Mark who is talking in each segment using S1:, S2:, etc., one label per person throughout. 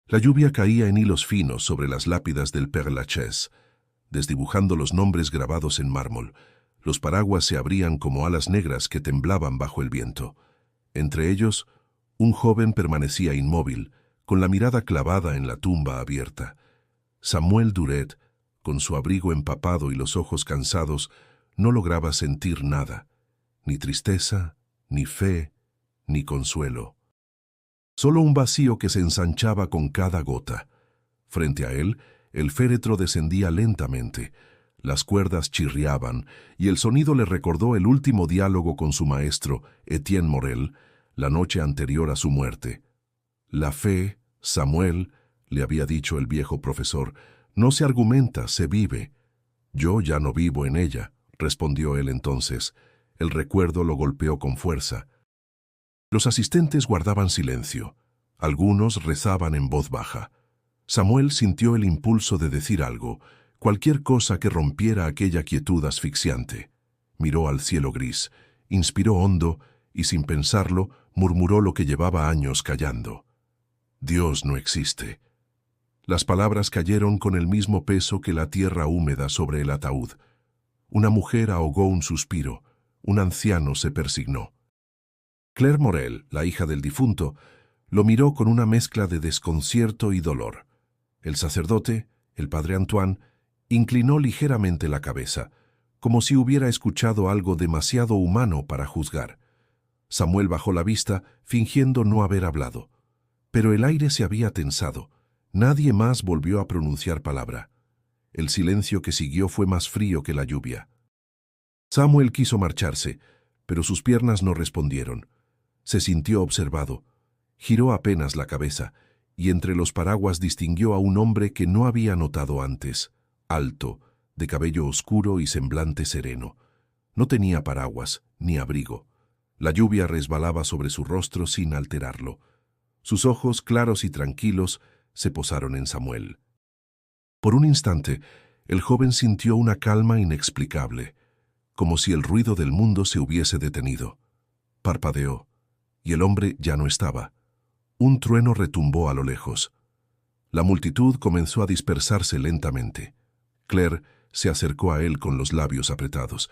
S1: La lluvia caía en hilos finos sobre las lápidas del Père Lachaise, desdibujando los nombres grabados en mármol. Los paraguas se abrían como alas negras que temblaban bajo el viento. Entre ellos, un joven permanecía inmóvil, con la mirada clavada en la tumba abierta. Samuel Duret, con su abrigo empapado y los ojos cansados, no lograba sentir nada, ni tristeza, ni fe, ni consuelo. Solo un vacío que se ensanchaba con cada gota. Frente a él, el féretro descendía lentamente. Las cuerdas chirriaban, y el sonido le recordó el último diálogo con su maestro, Etienne Morel, la noche anterior a su muerte. La fe, Samuel, le había dicho el viejo profesor, no se argumenta, se vive. Yo ya no vivo en ella, respondió él entonces. El recuerdo lo golpeó con fuerza. Los asistentes guardaban silencio. Algunos rezaban en voz baja. Samuel sintió el impulso de decir algo, cualquier cosa que rompiera aquella quietud asfixiante. Miró al cielo gris, inspiró hondo y, sin pensarlo, murmuró lo que llevaba años callando. Dios no existe. Las palabras cayeron con el mismo peso que la tierra húmeda sobre el ataúd. Una mujer ahogó un suspiro, un anciano se persignó. Claire Morel, la hija del difunto, lo miró con una mezcla de desconcierto y dolor. El sacerdote, el padre Antoine, inclinó ligeramente la cabeza, como si hubiera escuchado algo demasiado humano para juzgar. Samuel bajó la vista, fingiendo no haber hablado. Pero el aire se había tensado. Nadie más volvió a pronunciar palabra. El silencio que siguió fue más frío que la lluvia. Samuel quiso marcharse, pero sus piernas no respondieron. Se sintió observado. Giró apenas la cabeza, y entre los paraguas distinguió a un hombre que no había notado antes, alto, de cabello oscuro y semblante sereno. No tenía paraguas, ni abrigo. La lluvia resbalaba sobre su rostro sin alterarlo. Sus ojos, claros y tranquilos, se posaron en Samuel. Por un instante, el joven sintió una calma inexplicable, como si el ruido del mundo se hubiese detenido. Parpadeó, y el hombre ya no estaba. Un trueno retumbó a lo lejos. La multitud comenzó a dispersarse lentamente. Claire se acercó a él con los labios apretados.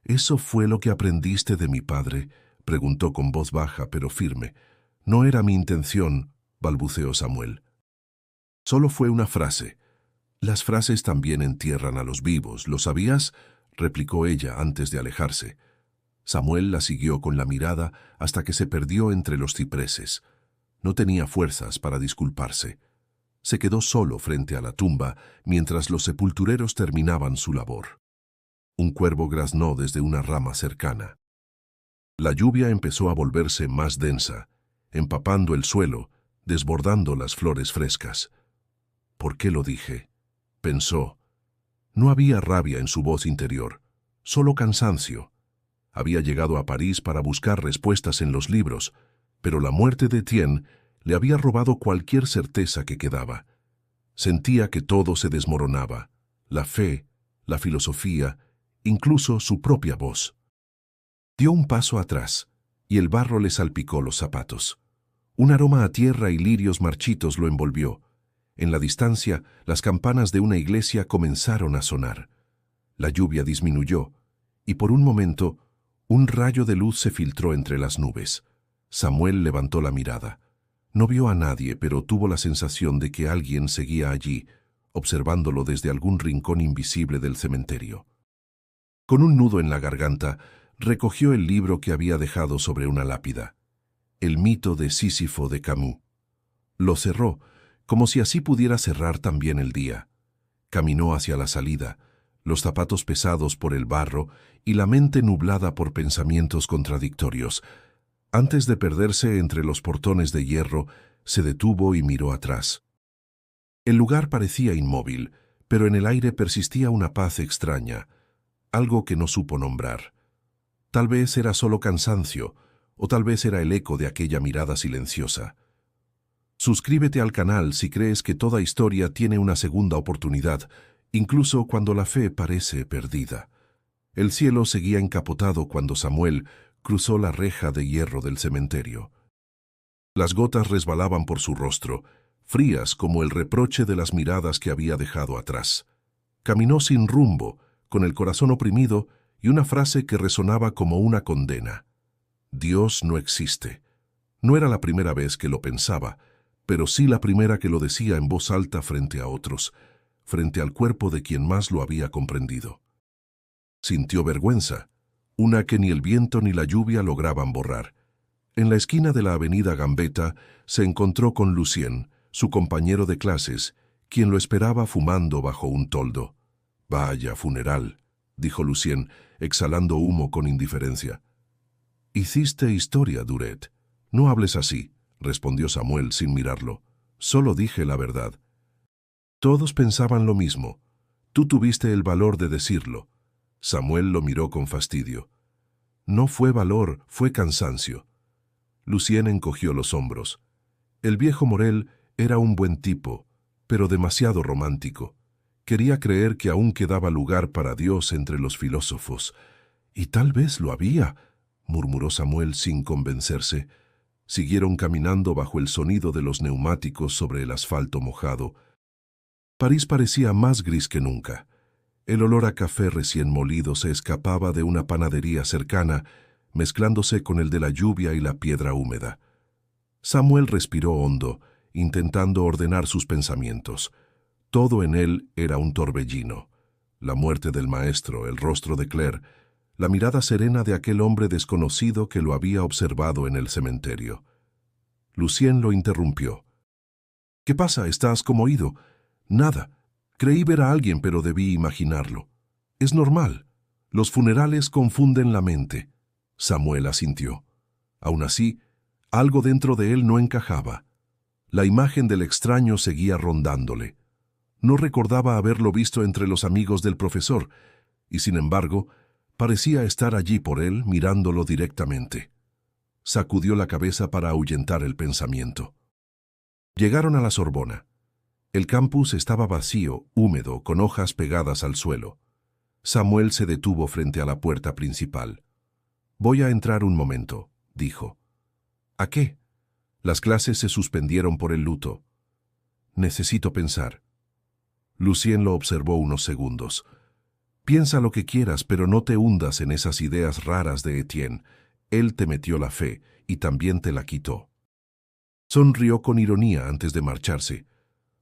S1: «¿Eso fue lo que aprendiste de mi padre?», preguntó con voz baja pero firme. «No era mi intención», balbuceó Samuel. Solo fue una frase. «Las frases también entierran a los vivos, ¿lo sabías?», replicó ella antes de alejarse. Samuel la siguió con la mirada hasta que se perdió entre los cipreses. No tenía fuerzas para disculparse. Se quedó solo frente a la tumba mientras los sepultureros terminaban su labor. Un cuervo graznó desde una rama cercana. La lluvia empezó a volverse más densa, empapando el suelo, desbordando las flores frescas. «¿Por qué lo dije?», pensó. No había rabia en su voz interior, solo cansancio. Había llegado a París para buscar respuestas en los libros, pero la muerte de Etienne le había robado cualquier certeza que quedaba. Sentía que todo se desmoronaba, la fe, la filosofía, incluso su propia voz. Dio un paso atrás, y el barro le salpicó los zapatos. Un aroma a tierra y lirios marchitos lo envolvió. En la distancia, las campanas de una iglesia comenzaron a sonar. La lluvia disminuyó, y por un momento, un rayo de luz se filtró entre las nubes. Samuel levantó la mirada. No vio a nadie, pero tuvo la sensación de que alguien seguía allí, observándolo desde algún rincón invisible del cementerio. Con un nudo en la garganta, recogió el libro que había dejado sobre una lápida. El mito de Sísifo de Camus. Lo cerró, como si así pudiera cerrar también el día. Caminó hacia la salida, los zapatos pesados por el barro y la mente nublada por pensamientos contradictorios. Antes de perderse entre los portones de hierro, se detuvo y miró atrás. El lugar parecía inmóvil, pero en el aire persistía una paz extraña, algo que no supo nombrar. Tal vez era solo cansancio, o tal vez era el eco de aquella mirada silenciosa. Suscríbete al canal si crees que toda historia tiene una segunda oportunidad, incluso cuando la fe parece perdida. El cielo seguía encapotado cuando Samuel cruzó la reja de hierro del cementerio. Las gotas resbalaban por su rostro, frías como el reproche de las miradas que había dejado atrás. Caminó sin rumbo, con el corazón oprimido y una frase que resonaba como una condena. Dios no existe. No era la primera vez que lo pensaba, pero sí la primera que lo decía en voz alta frente a otros, frente al cuerpo de quien más lo había comprendido. Sintió vergüenza, una que ni el viento ni la lluvia lograban borrar. En la esquina de la avenida Gambetta se encontró con Lucien, su compañero de clases, quien lo esperaba fumando bajo un toldo. «Vaya funeral», dijo Lucien, exhalando humo con indiferencia. «Hiciste historia, Duret. No hables así», respondió Samuel sin mirarlo. «Solo dije la verdad». Todos pensaban lo mismo. Tú tuviste el valor de decirlo. Samuel lo miró con fastidio. No fue valor, fue cansancio. Lucien encogió los hombros. El viejo Morel era un buen tipo, pero demasiado romántico. Quería creer que aún quedaba lugar para Dios entre los filósofos. Y tal vez lo había, murmuró Samuel sin convencerse. Siguieron caminando bajo el sonido de los neumáticos sobre el asfalto mojado. París parecía más gris que nunca. El olor a café recién molido se escapaba de una panadería cercana, mezclándose con el de la lluvia y la piedra húmeda. Samuel respiró hondo, intentando ordenar sus pensamientos. Todo en él era un torbellino. La muerte del maestro, el rostro de Claire, la mirada serena de aquel hombre desconocido que lo había observado en el cementerio. Lucien lo interrumpió. «¿Qué pasa? ¿Estás conmovido?» «Nada. Creí ver a alguien, pero debí imaginarlo. Es normal. Los funerales confunden la mente». Samuel asintió. Aún así, algo dentro de él no encajaba. La imagen del extraño seguía rondándole. No recordaba haberlo visto entre los amigos del profesor, y sin embargo, parecía estar allí por él mirándolo directamente. Sacudió la cabeza para ahuyentar el pensamiento. Llegaron a la Sorbona. El campus estaba vacío, húmedo, con hojas pegadas al suelo. Samuel se detuvo frente a la puerta principal. «Voy a entrar un momento», dijo. «¿A qué?» Las clases se suspendieron por el luto. «Necesito pensar». Lucien lo observó unos segundos. «Piensa lo que quieras, pero no te hundas en esas ideas raras de Etienne. Él te metió la fe y también te la quitó». Sonrió con ironía antes de marcharse.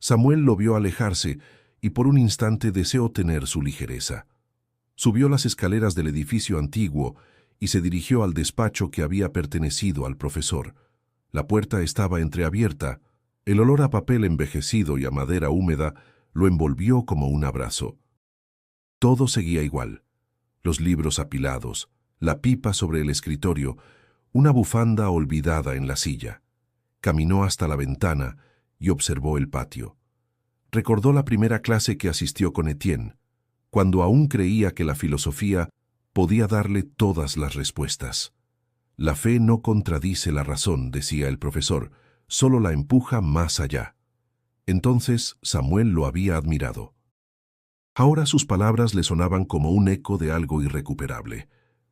S1: Samuel lo vio alejarse y por un instante deseó tener su ligereza. Subió las escaleras del edificio antiguo y se dirigió al despacho que había pertenecido al profesor. La puerta estaba entreabierta. El olor a papel envejecido y a madera húmeda lo envolvió como un abrazo. Todo seguía igual. Los libros apilados, la pipa sobre el escritorio, una bufanda olvidada en la silla. Caminó hasta la ventana y observó el patio. Recordó la primera clase que asistió con Etienne, cuando aún creía que la filosofía podía darle todas las respuestas. La fe no contradice la razón, decía el profesor, solo la empuja más allá. Entonces Samuel lo había admirado. Ahora sus palabras le sonaban como un eco de algo irrecuperable.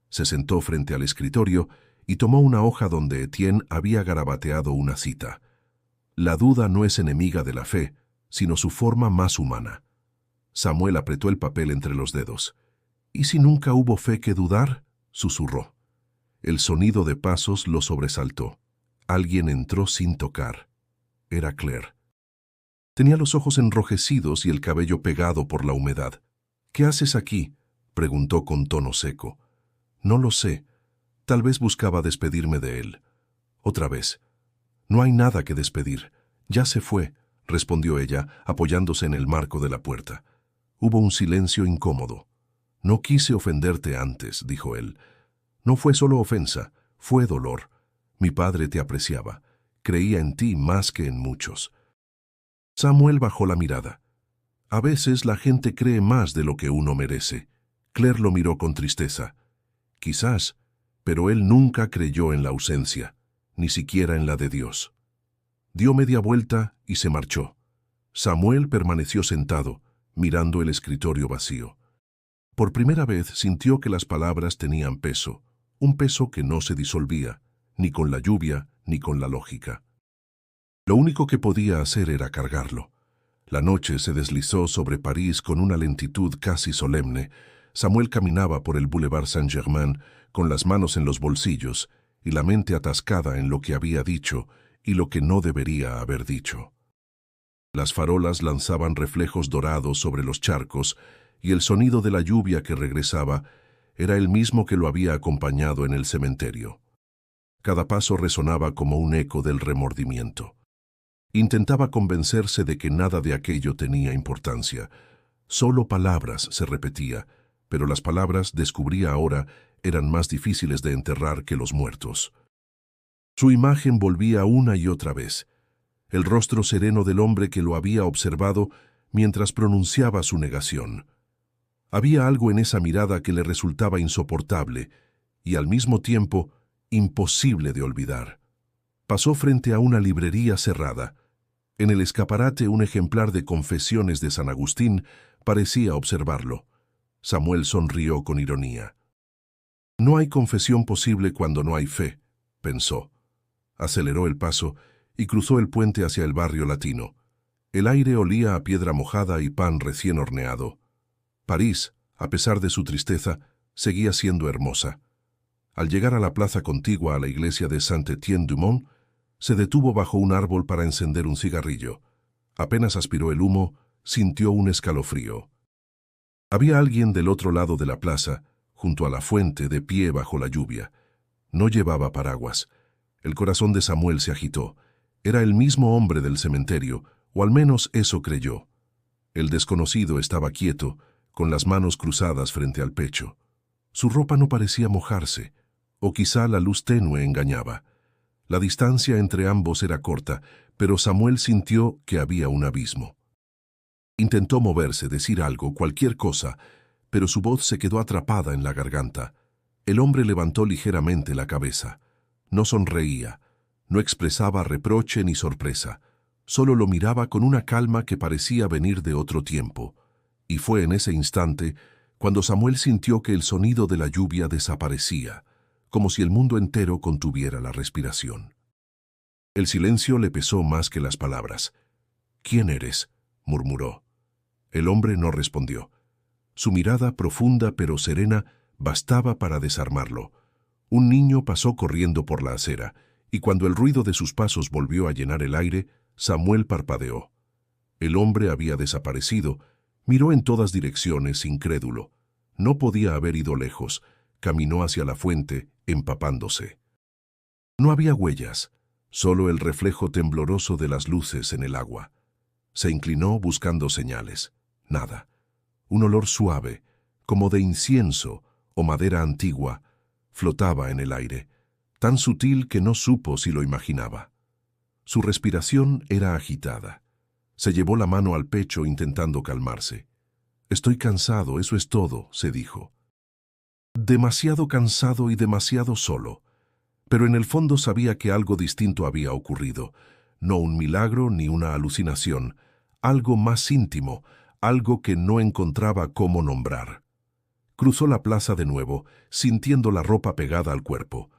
S1: Se sentó frente al escritorio y tomó una hoja donde Etienne había garabateado una cita. La duda no es enemiga de la fe, sino su forma más humana. Samuel apretó el papel entre los dedos. «¿Y si nunca hubo fe que dudar?», susurró. El sonido de pasos lo sobresaltó. Alguien entró sin tocar. Era Claire. Tenía los ojos enrojecidos y el cabello pegado por la humedad. «¿Qué haces aquí?», preguntó con tono seco. «No lo sé. Tal vez buscaba despedirme de él». Otra vez. «No hay nada que despedir. Ya se fue», respondió ella, apoyándose en el marco de la puerta. Hubo un silencio incómodo. «No quise ofenderte antes», dijo él. «No fue solo ofensa, fue dolor. Mi padre te apreciaba. Creía en ti más que en muchos». Samuel bajó la mirada. «A veces la gente cree más de lo que uno merece». Claire lo miró con tristeza. «Quizás, pero él nunca creyó en la ausencia, ni siquiera en la de Dios». Dio media vuelta y se marchó. Samuel permaneció sentado, mirando el escritorio vacío. Por primera vez sintió que las palabras tenían peso, un peso que no se disolvía, ni con la lluvia ni con la lógica. Lo único que podía hacer era cargarlo. La noche se deslizó sobre París con una lentitud casi solemne. Samuel caminaba por el Boulevard Saint-Germain con las manos en los bolsillos y la mente atascada en lo que había dicho y lo que no debería haber dicho. Las farolas lanzaban reflejos dorados sobre los charcos y el sonido de la lluvia que regresaba era el mismo que lo había acompañado en el cementerio. Cada paso resonaba como un eco del remordimiento. Intentaba convencerse de que nada de aquello tenía importancia. Solo palabras, se repetía, pero las palabras, descubría ahora, eran más difíciles de enterrar que los muertos. Su imagen volvía una y otra vez. El rostro sereno del hombre que lo había observado mientras pronunciaba su negación. Había algo en esa mirada que le resultaba insoportable y al mismo tiempo imposible de olvidar. Pasó frente a una librería cerrada. En el escaparate un ejemplar de Confesiones de San Agustín parecía observarlo. Samuel sonrió con ironía. No hay confesión posible cuando no hay fe, pensó. Aceleró el paso y cruzó el puente hacia el barrio latino. El aire olía a piedra mojada y pan recién horneado. París, a pesar de su tristeza, seguía siendo hermosa. Al llegar a la plaza contigua a la iglesia de Saint-Étienne-du-Mont, se detuvo bajo un árbol para encender un cigarrillo. Apenas aspiró el humo, sintió un escalofrío. Había alguien del otro lado de la plaza, junto a la fuente, de pie bajo la lluvia. No llevaba paraguas. El corazón de Samuel se agitó. Era el mismo hombre del cementerio, o al menos eso creyó. El desconocido estaba quieto, con las manos cruzadas frente al pecho. Su ropa no parecía mojarse, o quizá la luz tenue engañaba. La distancia entre ambos era corta, pero Samuel sintió que había un abismo. Intentó moverse, decir algo, cualquier cosa, pero su voz se quedó atrapada en la garganta. El hombre levantó ligeramente la cabeza. No sonreía, no expresaba reproche ni sorpresa. Solo lo miraba con una calma que parecía venir de otro tiempo. Y fue en ese instante cuando Samuel sintió que el sonido de la lluvia desaparecía, como si el mundo entero contuviera la respiración. El silencio le pesó más que las palabras. «¿Quién eres?», murmuró. El hombre no respondió. Su mirada, profunda pero serena, bastaba para desarmarlo. Un niño pasó corriendo por la acera, y cuando el ruido de sus pasos volvió a llenar el aire, Samuel parpadeó. El hombre había desaparecido. Miró en todas direcciones, incrédulo. No podía haber ido lejos. Caminó hacia la fuente, empapándose. No había huellas, solo el reflejo tembloroso de las luces en el agua. Se inclinó buscando señales. Nada. Un olor suave, como de incienso o madera antigua, flotaba en el aire, tan sutil que no supo si lo imaginaba. Su respiración era agitada. Se llevó la mano al pecho intentando calmarse. «Estoy cansado, eso es todo», se dijo. Demasiado cansado y demasiado solo. Pero en el fondo sabía que algo distinto había ocurrido. No un milagro ni una alucinación. Algo más íntimo, algo que no encontraba cómo nombrar. Cruzó la plaza de nuevo, sintiendo la ropa pegada al cuerpo.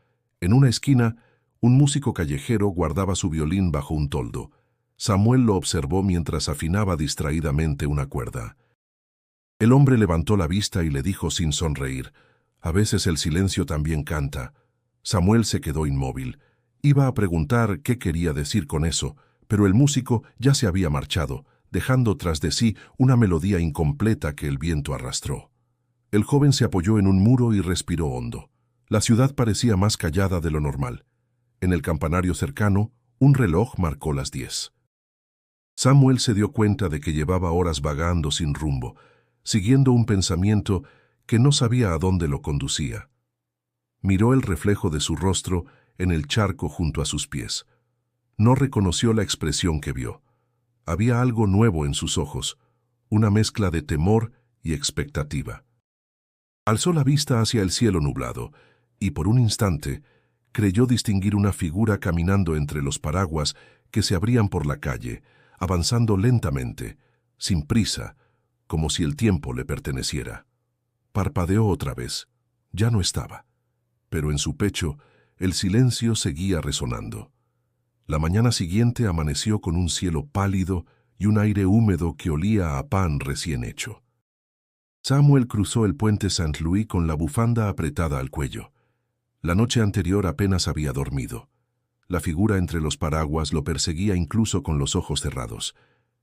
S1: En una esquina, un músico callejero guardaba su violín bajo un toldo. Samuel lo observó mientras afinaba distraídamente una cuerda. El hombre levantó la vista y le dijo sin sonreír: «A veces el silencio también canta». Samuel se quedó inmóvil. Iba a preguntar qué quería decir con eso, pero el músico ya se había marchado, dejando tras de sí una melodía incompleta que el viento arrastró. El joven se apoyó en un muro y respiró hondo. La ciudad parecía más callada de lo normal. En el campanario cercano, un reloj marcó las 10. Samuel se dio cuenta de que llevaba horas vagando sin rumbo, siguiendo un pensamiento que no sabía a dónde lo conducía. Miró el reflejo de su rostro en el charco junto a sus pies. No reconoció la expresión que vio. Había algo nuevo en sus ojos, una mezcla de temor y expectativa. Alzó la vista hacia el cielo nublado y por un instante creyó distinguir una figura caminando entre los paraguas que se abrían por la calle, avanzando lentamente, sin prisa, como si el tiempo le perteneciera. Parpadeó otra vez. Ya no estaba. Pero en su pecho el silencio seguía resonando. La mañana siguiente amaneció con un cielo pálido y un aire húmedo que olía a pan recién hecho. Samuel cruzó el puente Saint Louis con la bufanda apretada al cuello. La noche anterior apenas había dormido. La figura entre los paraguas lo perseguía incluso con los ojos cerrados.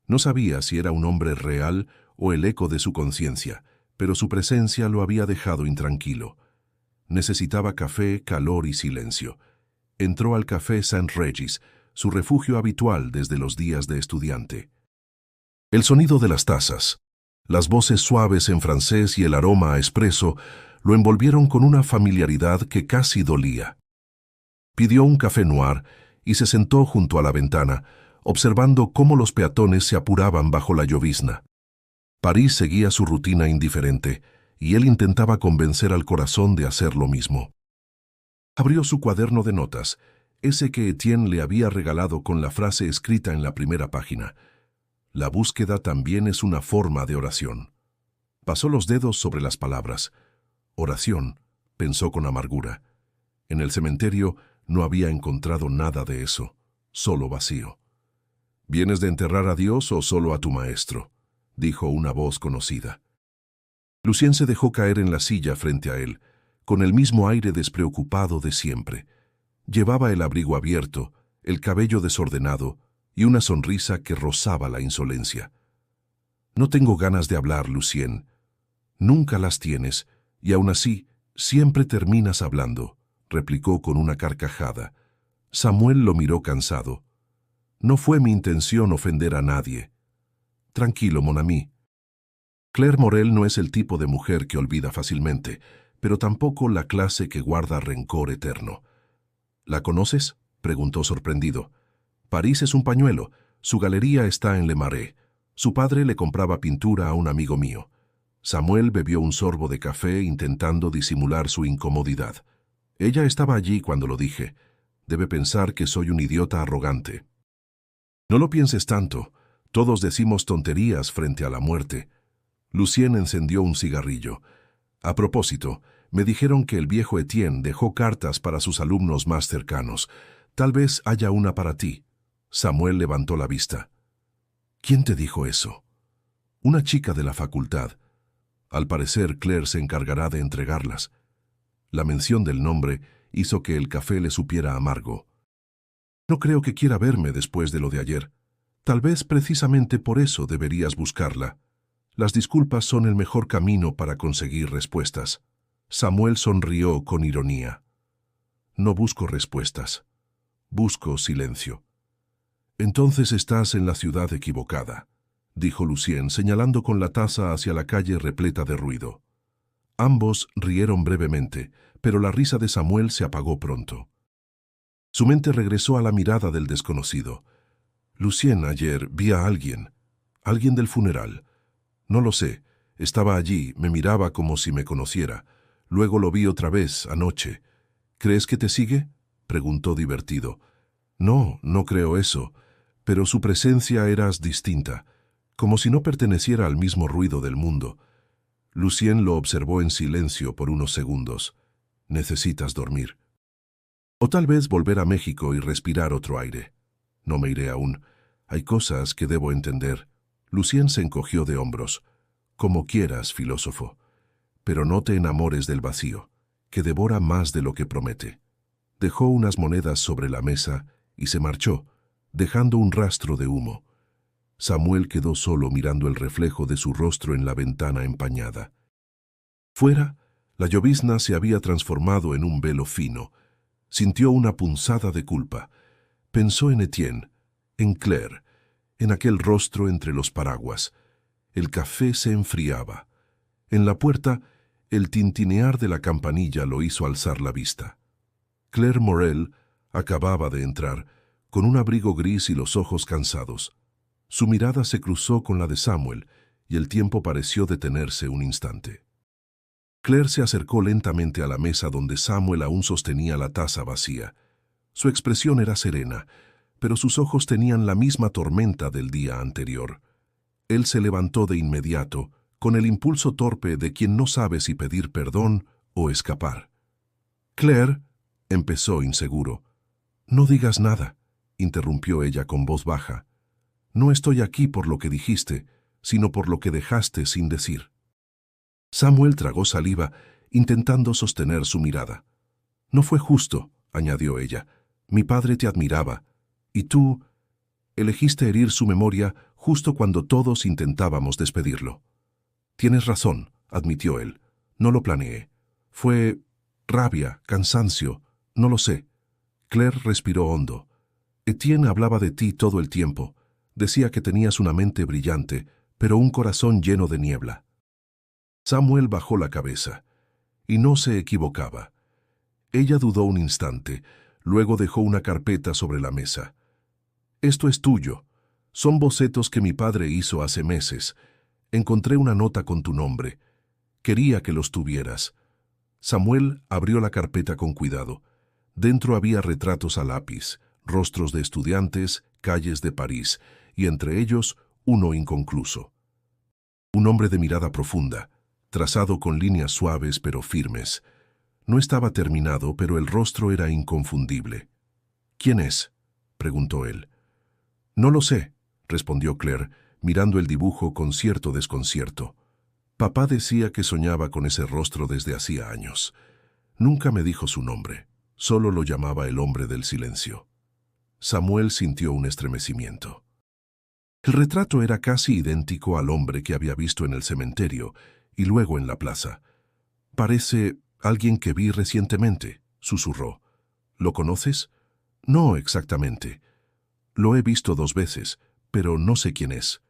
S1: No sabía si era un hombre real o el eco de su conciencia, pero su presencia lo había dejado intranquilo. Necesitaba café, calor y silencio. Entró al café St. Regis, su refugio habitual desde los días de estudiante. El sonido de las tazas, las voces suaves en francés y el aroma a espresso lo envolvieron con una familiaridad que casi dolía. Pidió un café noir y se sentó junto a la ventana, observando cómo los peatones se apuraban bajo la llovizna. París seguía su rutina indiferente, y él intentaba convencer al corazón de hacer lo mismo. Abrió su cuaderno de notas, ese que Etienne le había regalado con la frase escrita en la primera página. La búsqueda también es una forma de oración. Pasó los dedos sobre las palabras. Oración, pensó con amargura. En el cementerio no había encontrado nada de eso, solo vacío. ¿Vienes de enterrar a Dios o solo a tu maestro?, dijo una voz conocida. Lucien se dejó caer en la silla frente a él, con el mismo aire despreocupado de siempre. Llevaba el abrigo abierto, el cabello desordenado y una sonrisa que rozaba la insolencia. No tengo ganas de hablar, Lucien. Nunca las tienes, y aún así siempre terminas hablando, replicó con una carcajada. Samuel lo miró cansado. No fue mi intención ofender a nadie. Tranquilo, mon ami. Claire Morel no es el tipo de mujer que olvida fácilmente, pero tampoco la clase que guarda rencor eterno. ¿La conoces?, preguntó sorprendido. París es un pañuelo. Su galería está en Le Marais. Su padre le compraba pintura a un amigo mío. Samuel bebió un sorbo de café intentando disimular su incomodidad. Ella estaba allí cuando lo dije. Debe pensar que soy un idiota arrogante. No lo pienses tanto. Todos decimos tonterías frente a la muerte. Lucien encendió un cigarrillo. A propósito, me dijeron que el viejo Etienne dejó cartas para sus alumnos más cercanos. Tal vez haya una para ti. Samuel levantó la vista. ¿Quién te dijo eso? Una chica de la facultad. Al parecer, Claire se encargará de entregarlas. La mención del nombre hizo que el café le supiera amargo. No creo que quiera verme después de lo de ayer. Tal vez precisamente por eso deberías buscarla. Las disculpas son el mejor camino para conseguir respuestas. Samuel sonrió con ironía. No busco respuestas. Busco silencio. Entonces estás en la ciudad equivocada, dijo Lucien, señalando con la taza hacia la calle repleta de ruido. Ambos rieron brevemente, pero la risa de Samuel se apagó pronto. Su mente regresó a la mirada del desconocido. Lucien, ayer vi a alguien del funeral. No lo sé, estaba allí, me miraba como si me conociera. Luego lo vi otra vez, anoche. ¿Crees que te sigue?, preguntó divertido. No, no creo eso, pero su presencia era distinta, como si no perteneciera al mismo ruido del mundo. Lucien lo observó en silencio por unos segundos. Necesitas dormir. O tal vez volver a México y respirar otro aire. No me iré aún. Hay cosas que debo entender. Lucien se encogió de hombros. Como quieras, filósofo. Pero no te enamores del vacío, que devora más de lo que promete. Dejó unas monedas sobre la mesa y se marchó, dejando un rastro de humo. Samuel quedó solo mirando el reflejo de su rostro en la ventana empañada. Fuera, la llovizna se había transformado en un velo fino. Sintió una punzada de culpa. Pensó en Etienne, en Claire, en aquel rostro entre los paraguas. El café se enfriaba. En la puerta, el tintinear de la campanilla lo hizo alzar la vista. Claire Morel acababa de entrar, con un abrigo gris y los ojos cansados. Su mirada se cruzó con la de Samuel, y el tiempo pareció detenerse un instante. Claire se acercó lentamente a la mesa donde Samuel aún sostenía la taza vacía. Su expresión era serena, pero sus ojos tenían la misma tormenta del día anterior. Él se levantó de inmediato, con el impulso torpe de quien no sabe si pedir perdón o escapar. «Claire», empezó inseguro, «no digas nada. interrumpió ella con voz baja. No estoy aquí por lo que dijiste, sino por lo que dejaste sin decir. Samuel tragó saliva, intentando sostener su mirada. No fue justo, añadió ella. Mi padre te admiraba, y tú elegiste herir su memoria justo cuando todos intentábamos despedirlo. Tienes razón, admitió él. No lo planeé. Fue rabia, cansancio, no lo sé. Claire respiró hondo. Etienne hablaba de ti todo el tiempo. Decía que tenías una mente brillante, pero un corazón lleno de niebla. Samuel bajó la cabeza, y no se equivocaba. Ella dudó un instante, luego dejó una carpeta sobre la mesa. Esto es tuyo. Son bocetos que mi padre hizo hace meses. Encontré una nota con tu nombre. Quería que los tuvieras. Samuel abrió la carpeta con cuidado. Dentro había retratos a lápiz, rostros de estudiantes, calles de París, y entre ellos uno inconcluso. Un hombre de mirada profunda, trazado con líneas suaves pero firmes. No estaba terminado, pero el rostro era inconfundible. ¿Quién es?, preguntó él. No lo sé, respondió Claire, mirando el dibujo con cierto desconcierto. Papá decía que soñaba con ese rostro desde hacía años. Nunca me dijo su nombre, solo lo llamaba el hombre del silencio. Samuel sintió un estremecimiento. El retrato era casi idéntico al hombre que había visto en el cementerio y luego en la plaza. Parece alguien que vi recientemente, susurró. ¿Lo conoces? No exactamente. Lo he visto 2 veces, pero no sé quién es.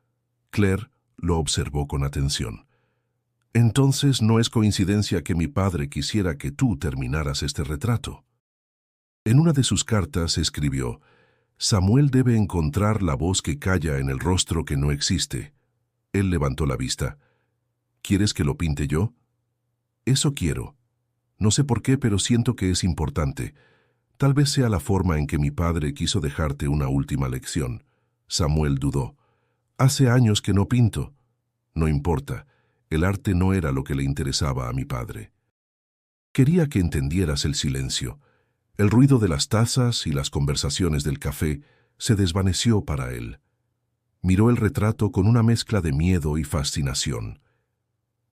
S1: Claire lo observó con atención. Entonces no es coincidencia que mi padre quisiera que tú terminaras este retrato. En una de sus cartas escribió: Samuel debe encontrar la voz que calla en el rostro que no existe. Él levantó la vista. ¿Quieres que lo pinte yo? Eso quiero. No sé por qué, pero siento que es importante. Tal vez sea la forma en que mi padre quiso dejarte una última lección. Samuel dudó. Hace años que no pinto. No importa. El arte no era lo que le interesaba a mi padre. Quería que entendieras el silencio. El ruido de las tazas y las conversaciones del café se desvaneció para él. Miró el retrato con una mezcla de miedo y fascinación.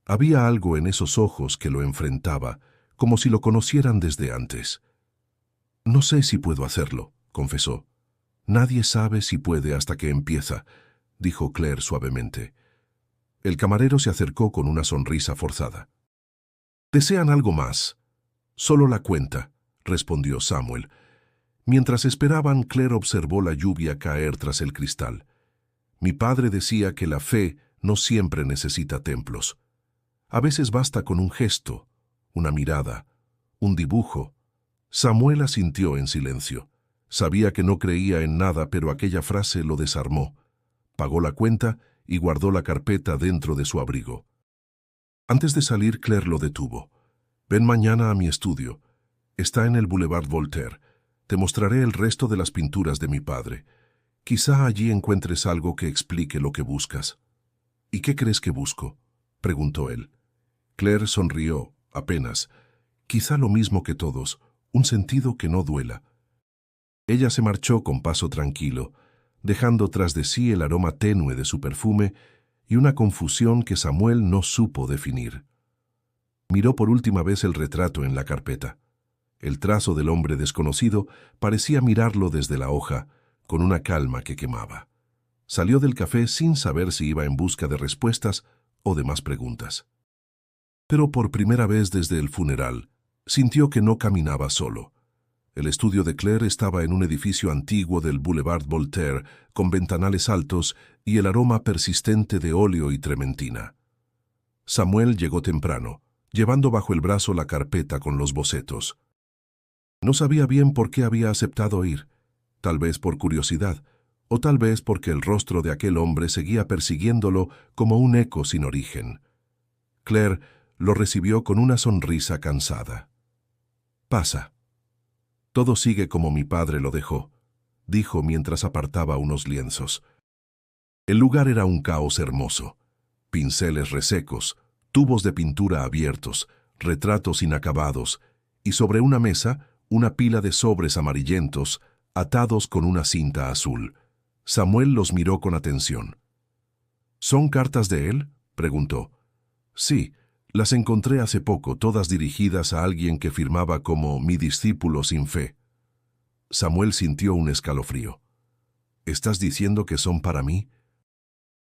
S1: Había algo en esos ojos que lo enfrentaba, como si lo conocieran desde antes. No sé si puedo hacerlo, confesó. Nadie sabe si puede hasta que empieza, dijo Claire suavemente. El camarero se acercó con una sonrisa forzada. ¿Desean algo más? Solo la cuenta, respondió Samuel. Mientras esperaban, Claire observó la lluvia caer tras el cristal. Mi padre decía que la fe no siempre necesita templos. A veces basta con un gesto, una mirada, un dibujo. Samuel asintió en silencio. Sabía que no creía en nada, pero aquella frase lo desarmó. Pagó la cuenta y guardó la carpeta dentro de su abrigo. Antes de salir, Claire lo detuvo. Ven mañana a mi estudio. Está en el Boulevard Voltaire. Te mostraré el resto de las pinturas de mi padre. Quizá allí encuentres algo que explique lo que buscas. ¿Y qué crees que busco?, preguntó él. Claire sonrió, apenas. Quizá lo mismo que todos, un sentido que no duela. Ella se marchó con paso tranquilo, dejando tras de sí el aroma tenue de su perfume y una confusión que Samuel no supo definir. Miró por última vez el retrato en la carpeta. El trazo del hombre desconocido parecía mirarlo desde la hoja, con una calma que quemaba. Salió del café sin saber si iba en busca de respuestas o de más preguntas. Pero por primera vez desde el funeral, sintió que no caminaba solo. El estudio de Claire estaba en un edificio antiguo del Boulevard Voltaire, con ventanales altos y el aroma persistente de óleo y trementina. Samuel llegó temprano, llevando bajo el brazo la carpeta con los bocetos. No sabía bien por qué había aceptado ir, tal vez por curiosidad, o tal vez porque el rostro de aquel hombre seguía persiguiéndolo como un eco sin origen. Claire lo recibió con una sonrisa cansada. «Pasa. Todo sigue como mi padre lo dejó», dijo mientras apartaba unos lienzos. El lugar era un caos hermoso. Pinceles resecos, tubos de pintura abiertos, retratos inacabados, y sobre una mesa, una pila de sobres amarillentos, atados con una cinta azul. Samuel los miró con atención. ¿Son cartas de él?, preguntó. Sí, las encontré hace poco, todas dirigidas a alguien que firmaba como mi discípulo sin fe. Samuel sintió un escalofrío. ¿Estás diciendo que son para mí?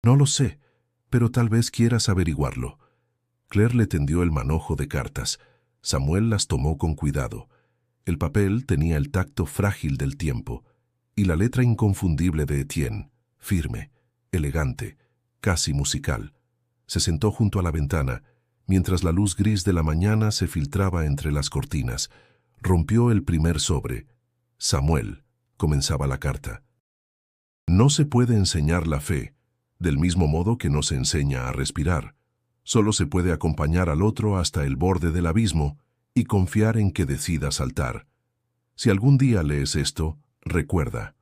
S1: No lo sé, pero tal vez quieras averiguarlo. Claire le tendió el manojo de cartas. Samuel las tomó con cuidado. El papel tenía el tacto frágil del tiempo y la letra inconfundible de Etienne, firme, elegante, casi musical. Se sentó junto a la ventana, mientras la luz gris de la mañana se filtraba entre las cortinas. Rompió el primer sobre. Samuel, comenzaba la carta. No se puede enseñar la fe, del mismo modo que no se enseña a respirar. Solo se puede acompañar al otro hasta el borde del abismo y confiar en que decida saltar. Si algún día lees esto, recuerda,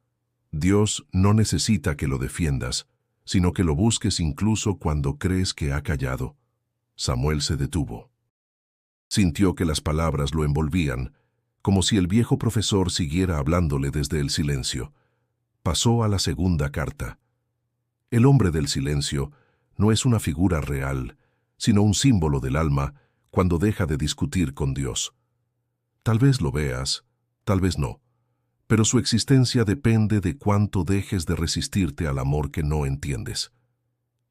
S1: Dios no necesita que lo defiendas, sino que lo busques incluso cuando crees que ha callado. Samuel se detuvo. Sintió que las palabras lo envolvían, como si el viejo profesor siguiera hablándole desde el silencio. Pasó a la segunda carta. El hombre del silencio no es una figura real, sino un símbolo del alma cuando deja de discutir con Dios. Tal vez lo veas, tal vez no, pero su existencia depende de cuánto dejes de resistirte al amor que no entiendes.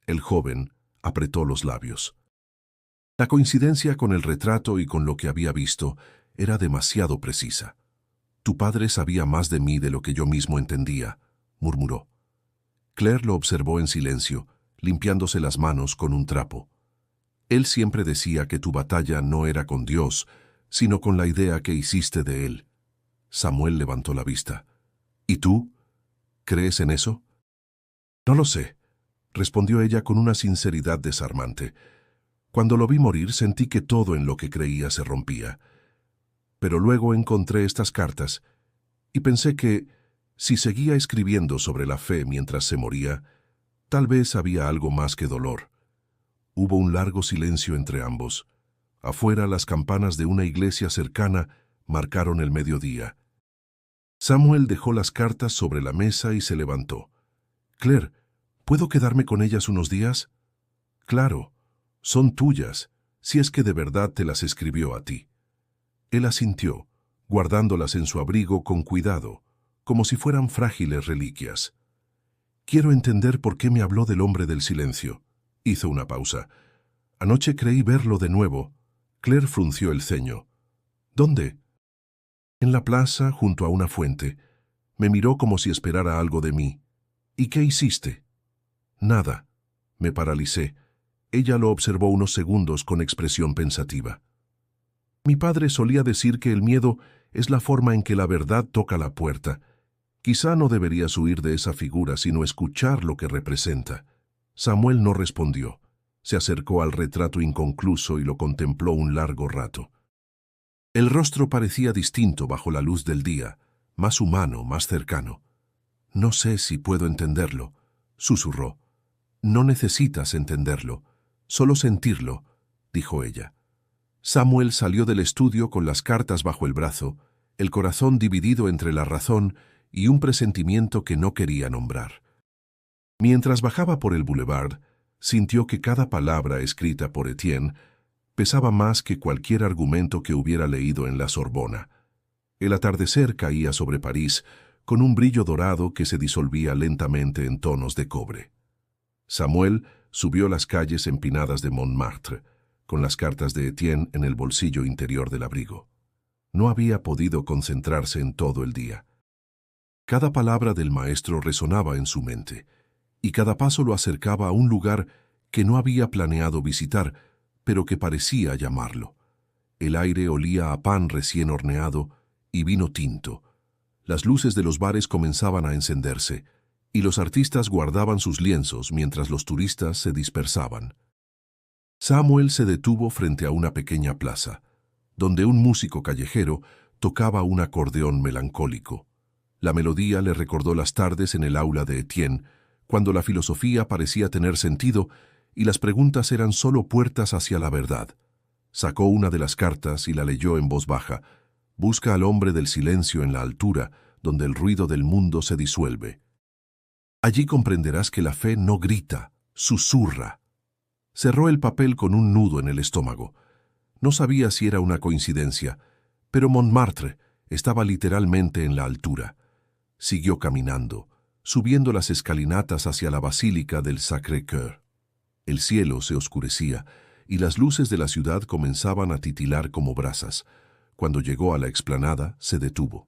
S1: El joven apretó los labios. La coincidencia con el retrato y con lo que había visto era demasiado precisa. Tu padre sabía más de mí de lo que yo mismo entendía, murmuró. Claire lo observó en silencio, limpiándose las manos con un trapo. Él siempre decía que tu batalla no era con Dios, sino con la idea que hiciste de él. Samuel levantó la vista. ¿Y tú? ¿Crees en eso? No lo sé, respondió ella con una sinceridad desarmante. Cuando lo vi morir sentí que todo en lo que creía se rompía. Pero luego encontré estas cartas y pensé que, si seguía escribiendo sobre la fe mientras se moría, tal vez había algo más que dolor. Hubo un largo silencio entre ambos. Afuera, las campanas de una iglesia cercana marcaron el mediodía. Samuel dejó las cartas sobre la mesa y se levantó. Claire, ¿puedo quedarme con ellas unos días? Claro, son tuyas, si es que de verdad te las escribió a ti. Él asintió, guardándolas en su abrigo con cuidado, como si fueran frágiles reliquias. Quiero entender por qué me habló del hombre del silencio. Hizo una pausa. Anoche creí verlo de nuevo. Claire frunció el ceño. ¿Dónde? En la plaza, junto a una fuente. Me miró como si esperara algo de mí. ¿Y qué hiciste? Nada. Me paralicé. Ella lo observó unos segundos con expresión pensativa. Mi padre solía decir que el miedo es la forma en que la verdad toca la puerta. Quizá no deberías huir de esa figura, sino escuchar lo que representa. Samuel no respondió. Se acercó al retrato inconcluso y lo contempló un largo rato. El rostro parecía distinto bajo la luz del día, más humano, más cercano. No sé si puedo entenderlo, susurró. No necesitas entenderlo, solo sentirlo, dijo ella. Samuel salió del estudio con las cartas bajo el brazo, el corazón dividido entre la razón y un presentimiento que no quería nombrar. Mientras bajaba por el boulevard, sintió que cada palabra escrita por Etienne pesaba más que cualquier argumento que hubiera leído en la Sorbona. El atardecer caía sobre París con un brillo dorado que se disolvía lentamente en tonos de cobre. Samuel subió las calles empinadas de Montmartre, con las cartas de Etienne en el bolsillo interior del abrigo. No había podido concentrarse en todo el día. Cada palabra del maestro resonaba en su mente, y cada paso lo acercaba a un lugar que no había planeado visitar, pero que parecía llamarlo. El aire olía a pan recién horneado y vino tinto. Las luces de los bares comenzaban a encenderse, y los artistas guardaban sus lienzos mientras los turistas se dispersaban. Samuel se detuvo frente a una pequeña plaza, donde un músico callejero tocaba un acordeón melancólico. La melodía le recordó las tardes en el aula de Etienne, cuando la filosofía parecía tener sentido y las preguntas eran solo puertas hacia la verdad. Sacó una de las cartas y la leyó en voz baja. Busca al hombre del silencio en la altura, donde el ruido del mundo se disuelve. Allí comprenderás que la fe no grita, susurra. Cerró el papel con un nudo en el estómago. No sabía si era una coincidencia, pero Montmartre estaba literalmente en la altura. Siguió caminando, subiendo las escalinatas hacia la Basílica del Sacré-Cœur. El cielo se oscurecía y las luces de la ciudad comenzaban a titilar como brasas. Cuando llegó a la explanada, se detuvo.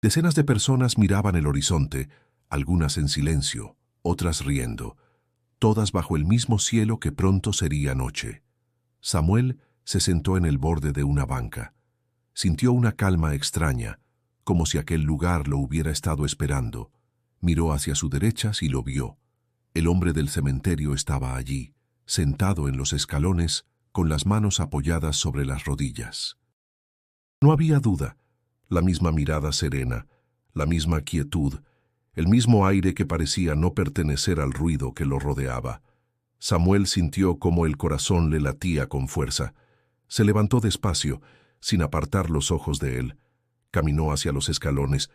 S1: Decenas de personas miraban el horizonte, algunas en silencio, otras riendo, todas bajo el mismo cielo que pronto sería noche. Samuel se sentó en el borde de una banca. Sintió una calma extraña, como si aquel lugar lo hubiera estado esperando. Miró hacia su derecha y lo vio. El hombre del cementerio estaba allí, sentado en los escalones, con las manos apoyadas sobre las rodillas. No había duda, la misma mirada serena, la misma quietud, el mismo aire que parecía no pertenecer al ruido que lo rodeaba. Samuel sintió cómo el corazón le latía con fuerza. Se levantó despacio, sin apartar los ojos de él. Caminó hacia los escalones,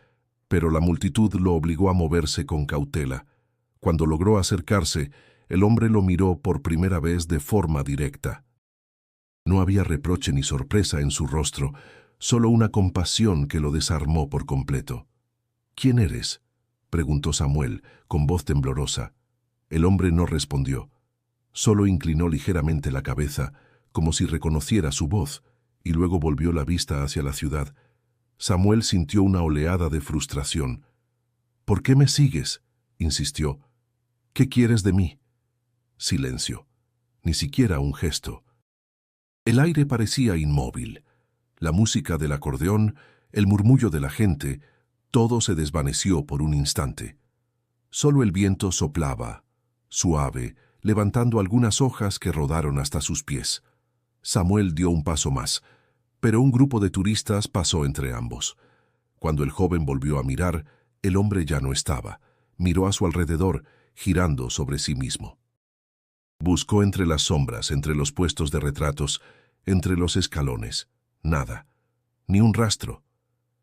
S1: pero la multitud lo obligó a moverse con cautela. Cuando logró acercarse, el hombre lo miró por primera vez de forma directa. No había reproche ni sorpresa en su rostro, solo una compasión que lo desarmó por completo. «¿Quién eres?», preguntó Samuel, con voz temblorosa. El hombre no respondió. Solo inclinó ligeramente la cabeza, como si reconociera su voz, y luego volvió la vista hacia la ciudad. Samuel sintió una oleada de frustración. «¿Por qué me sigues?», insistió. «¿Qué quieres de mí?». Silencio. Ni siquiera un gesto. El aire parecía inmóvil. La música del acordeón, el murmullo de la gente, todo se desvaneció por un instante. Solo el viento soplaba, suave, levantando algunas hojas que rodaron hasta sus pies. Samuel dio un paso más, pero un grupo de turistas pasó entre ambos. Cuando el joven volvió a mirar, el hombre ya no estaba. Miró a su alrededor, girando sobre sí mismo. Buscó entre las sombras, entre los puestos de retratos, entre los escalones. Nada, ni un rastro.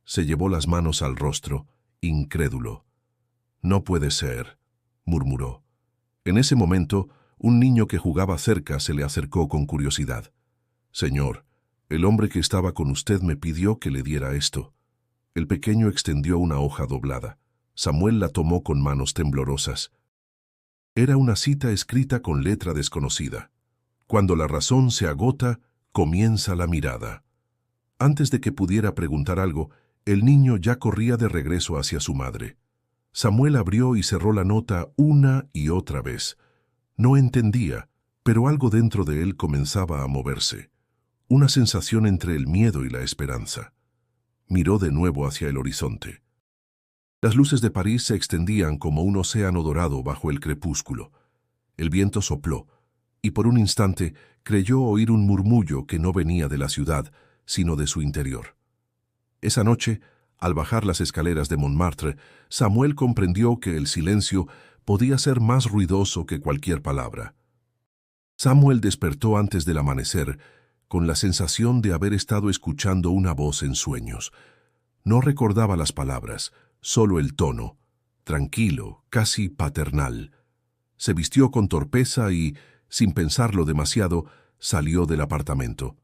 S1: Se llevó las manos al rostro, incrédulo. «No puede ser», murmuró. En ese momento, un niño que jugaba cerca se le acercó con curiosidad. «Señor, el hombre que estaba con usted me pidió que le diera esto». El pequeño extendió una hoja doblada. Samuel la tomó con manos temblorosas. Era una cita escrita con letra desconocida. «Cuando la razón se agota, comienza la mirada». Antes de que pudiera preguntar algo, el niño ya corría de regreso hacia su madre. Samuel abrió y cerró la nota una y otra vez. No entendía, pero algo dentro de él comenzaba a moverse. Una sensación entre el miedo y la esperanza. Miró de nuevo hacia el horizonte. Las luces de París se extendían como un océano dorado bajo el crepúsculo. El viento sopló, y por un instante creyó oír un murmullo que no venía de la ciudad, sino de su interior. Esa noche, al bajar las escaleras de Montmartre, Samuel comprendió que el silencio podía ser más ruidoso que cualquier palabra. Samuel despertó antes del amanecer, con la sensación de haber estado escuchando una voz en sueños. No recordaba las palabras, solo el tono, tranquilo, casi paternal. Se vistió con torpeza y, sin pensarlo demasiado, salió del apartamento.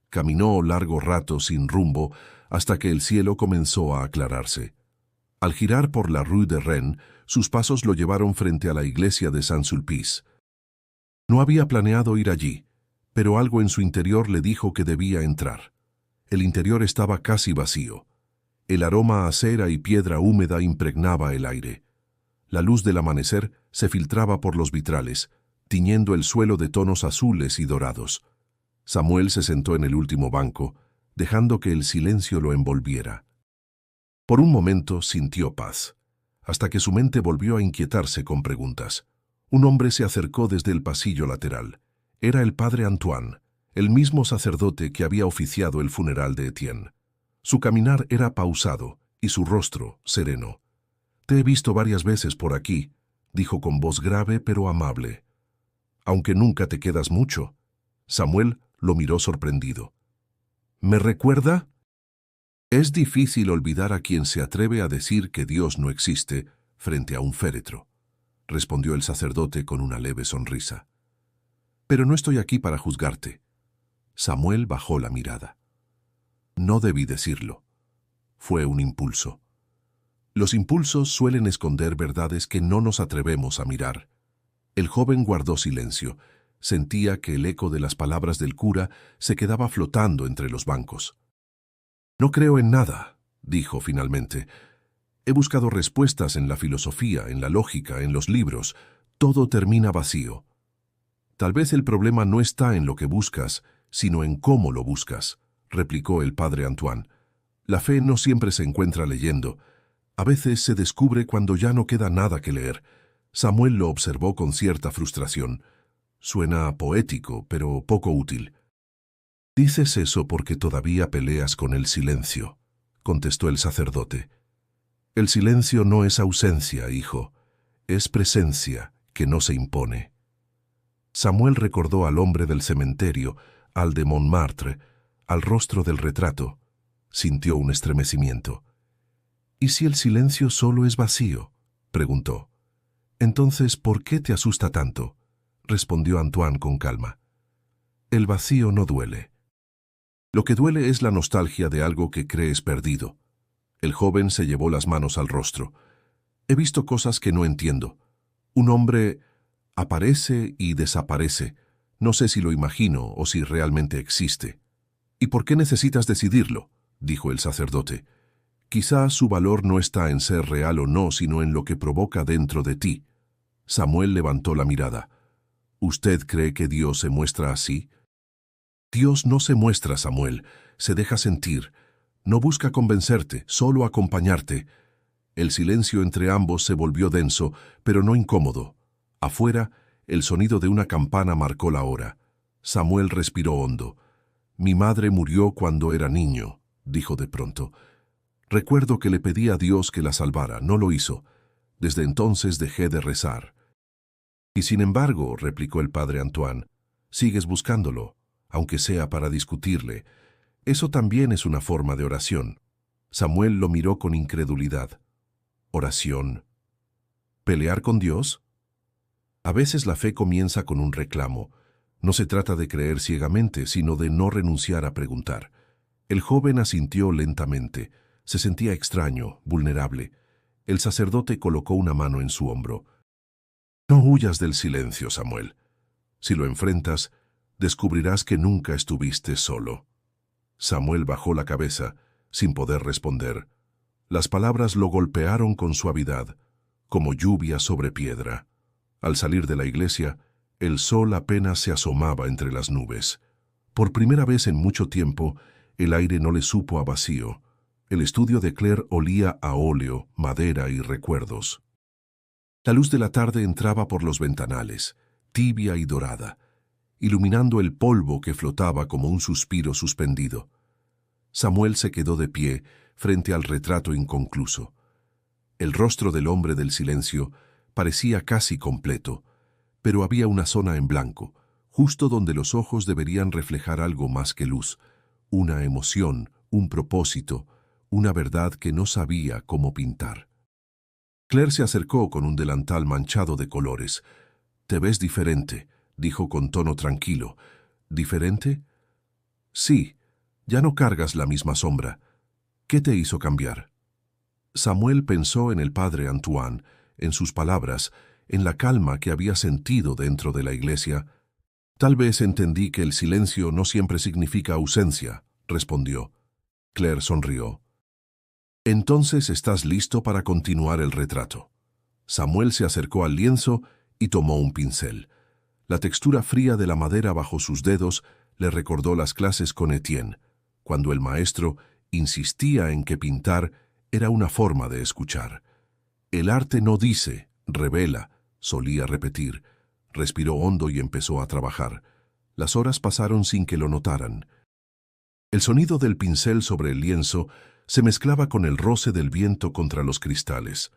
S1: Caminó largo rato sin rumbo hasta que el cielo comenzó a aclararse. Al girar por la Rue de Rennes, sus pasos lo llevaron frente a la iglesia de Saint-Sulpice. No había planeado ir allí, pero algo en su interior le dijo que debía entrar. El interior estaba casi vacío. El aroma a cera y piedra húmeda impregnaba el aire. La luz del amanecer se filtraba por los vitrales, tiñendo el suelo de tonos azules y dorados. Samuel se sentó en el último banco, dejando que el silencio lo envolviera. Por un momento sintió paz, hasta que su mente volvió a inquietarse con preguntas. Un hombre se acercó desde el pasillo lateral. Era el padre Antoine, el mismo sacerdote que había oficiado el funeral de Etienne. Su caminar era pausado y su rostro sereno. «Te he visto varias veces por aquí», dijo con voz grave pero amable. «Aunque nunca te quedas mucho». Samuel lo miró sorprendido. «¿Me recuerda?». Es difícil olvidar a quien se atreve a decir que Dios no existe frente a un féretro, respondió el sacerdote con una leve sonrisa. Pero no estoy aquí para juzgarte. Samuel bajó la mirada. No debí decirlo. Fue un impulso. Los impulsos suelen esconder verdades que no nos atrevemos a mirar. El joven guardó silencio. Sentía que el eco de las palabras del cura se quedaba flotando entre los bancos. No creo en nada, dijo finalmente. He buscado respuestas en la filosofía, en la lógica, en los libros. Todo termina vacío. Tal vez el problema no está en lo que buscas, sino en cómo lo buscas, replicó el padre Antoine. La fe no siempre se encuentra leyendo. A veces se descubre cuando ya no queda nada que leer. Samuel lo observó con cierta frustración. Suena poético, pero poco útil. Dices eso porque todavía peleas con el silencio, contestó el sacerdote. El silencio no es ausencia, hijo. Es presencia que no se impone. Samuel recordó al hombre del cementerio, al de Montmartre, al rostro del retrato. Sintió un estremecimiento. ¿Y si el silencio solo es vacío?, preguntó. Entonces, ¿por qué te asusta tanto?, respondió Antoine con calma. El vacío no duele. Lo que duele es la nostalgia de algo que crees perdido. El joven se llevó las manos al rostro. He visto cosas que no entiendo. Un hombre aparece y desaparece. No sé si lo imagino o si realmente existe. ¿Y por qué necesitas decidirlo?, dijo el sacerdote. Quizá su valor no está en ser real o no, sino en lo que provoca dentro de ti. Samuel levantó la mirada. ¿Usted cree que Dios se muestra así? Dios no se muestra, Samuel. Se deja sentir. No busca convencerte, solo acompañarte. El silencio entre ambos se volvió denso, pero no incómodo. Afuera, el sonido de una campana marcó la hora. Samuel respiró hondo. Mi madre murió cuando era niño, dijo de pronto. Recuerdo que le pedí a Dios que la salvara, no lo hizo. Desde entonces dejé de rezar. Y sin embargo, replicó el padre Antoine, sigues buscándolo, aunque sea para discutirle. Eso también es una forma de oración. Samuel lo miró con incredulidad. ¿Oración? ¿Pelear con Dios? A veces la fe comienza con un reclamo. No se trata de creer ciegamente, sino de no renunciar a preguntar. El joven asintió lentamente. Se sentía extraño, vulnerable. El sacerdote colocó una mano en su hombro. No huyas del silencio, Samuel. Si lo enfrentas, descubrirás que nunca estuviste solo. Samuel bajó la cabeza, sin poder responder. Las palabras lo golpearon con suavidad, como lluvia sobre piedra. Al salir de la iglesia, el sol apenas se asomaba entre las nubes. Por primera vez en mucho tiempo, el aire no le supo a vacío. El estudio de Claire olía a óleo, madera y recuerdos. La luz de la tarde entraba por los ventanales, tibia y dorada, iluminando el polvo que flotaba como un suspiro suspendido. Samuel se quedó de pie frente al retrato inconcluso. El rostro del hombre del silencio parecía casi completo, pero había una zona en blanco, justo donde los ojos deberían reflejar algo más que luz, una emoción, un propósito, una verdad que no sabía cómo pintar. Claire se acercó con un delantal manchado de colores. «Te ves diferente», dijo con tono tranquilo. «¿Diferente?» «Sí, ya no cargas la misma sombra. ¿Qué te hizo cambiar?» Samuel pensó en el padre Antoine, en sus palabras, en la calma que había sentido dentro de la iglesia. «Tal vez entendí que el silencio no siempre significa ausencia», respondió. Claire sonrió. «Entonces estás listo para continuar el retrato». Samuel se acercó al lienzo y tomó un pincel. La textura fría de la madera bajo sus dedos le recordó las clases con Etienne, cuando el maestro insistía en que pintar era una forma de escuchar. «El arte no dice, revela», solía repetir. Respiró hondo y empezó a trabajar. Las horas pasaron sin que lo notaran. El sonido del pincel sobre el lienzo se mezclaba con el roce del viento contra los cristales.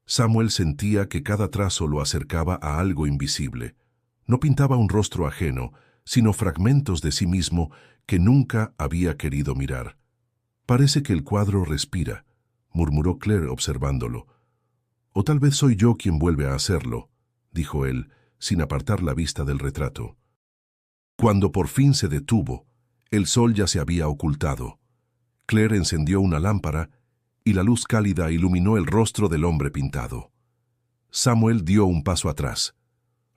S1: Samuel sentía que cada trazo lo acercaba a algo invisible. No pintaba un rostro ajeno, sino fragmentos de sí mismo que nunca había querido mirar. Parece que el cuadro respira, murmuró Claire observándolo. O tal vez soy yo quien vuelve a hacerlo, dijo él, sin apartar la vista del retrato. Cuando por fin se detuvo, el sol ya se había ocultado. Claire encendió una lámpara y la luz cálida iluminó el rostro del hombre pintado. Samuel dio un paso atrás.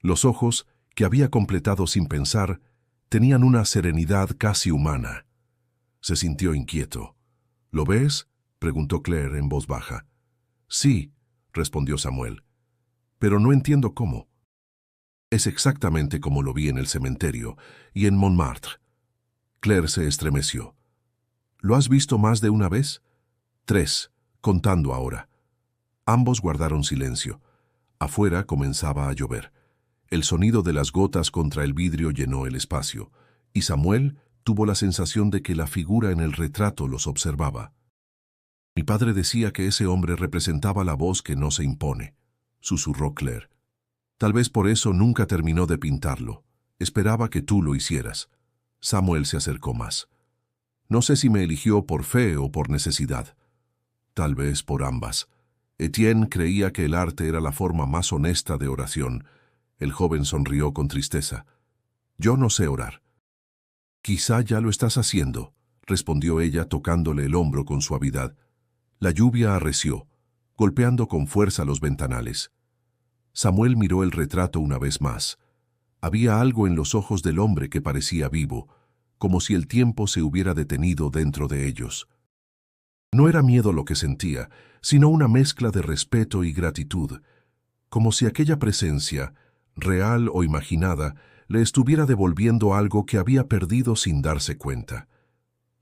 S1: Los ojos, que había completado sin pensar, tenían una serenidad casi humana. Se sintió inquieto. ¿Lo ves?, preguntó Claire en voz baja. Sí, respondió Samuel. Pero no entiendo cómo. Es exactamente como lo vi en el cementerio y en Montmartre. Claire se estremeció. ¿Lo has visto más de una vez? 3, contando ahora. Ambos guardaron silencio. Afuera comenzaba a llover. El sonido de las gotas contra el vidrio llenó el espacio, y Samuel tuvo la sensación de que la figura en el retrato los observaba. Mi padre decía que ese hombre representaba la voz que no se impone, susurró Claire. Tal vez por eso nunca terminó de pintarlo. Esperaba que tú lo hicieras. Samuel se acercó más. No sé si me eligió por fe o por necesidad. Tal vez por ambas. Etienne creía que el arte era la forma más honesta de oración. El joven sonrió con tristeza. Yo no sé orar. Quizá ya lo estás haciendo, respondió ella tocándole el hombro con suavidad. La lluvia arreció, golpeando con fuerza los ventanales. Samuel miró el retrato una vez más. Había algo en los ojos del hombre que parecía vivo, como si el tiempo se hubiera detenido dentro de ellos. No era miedo lo que sentía, sino una mezcla de respeto y gratitud, como si aquella presencia, real o imaginada, le estuviera devolviendo algo que había perdido sin darse cuenta.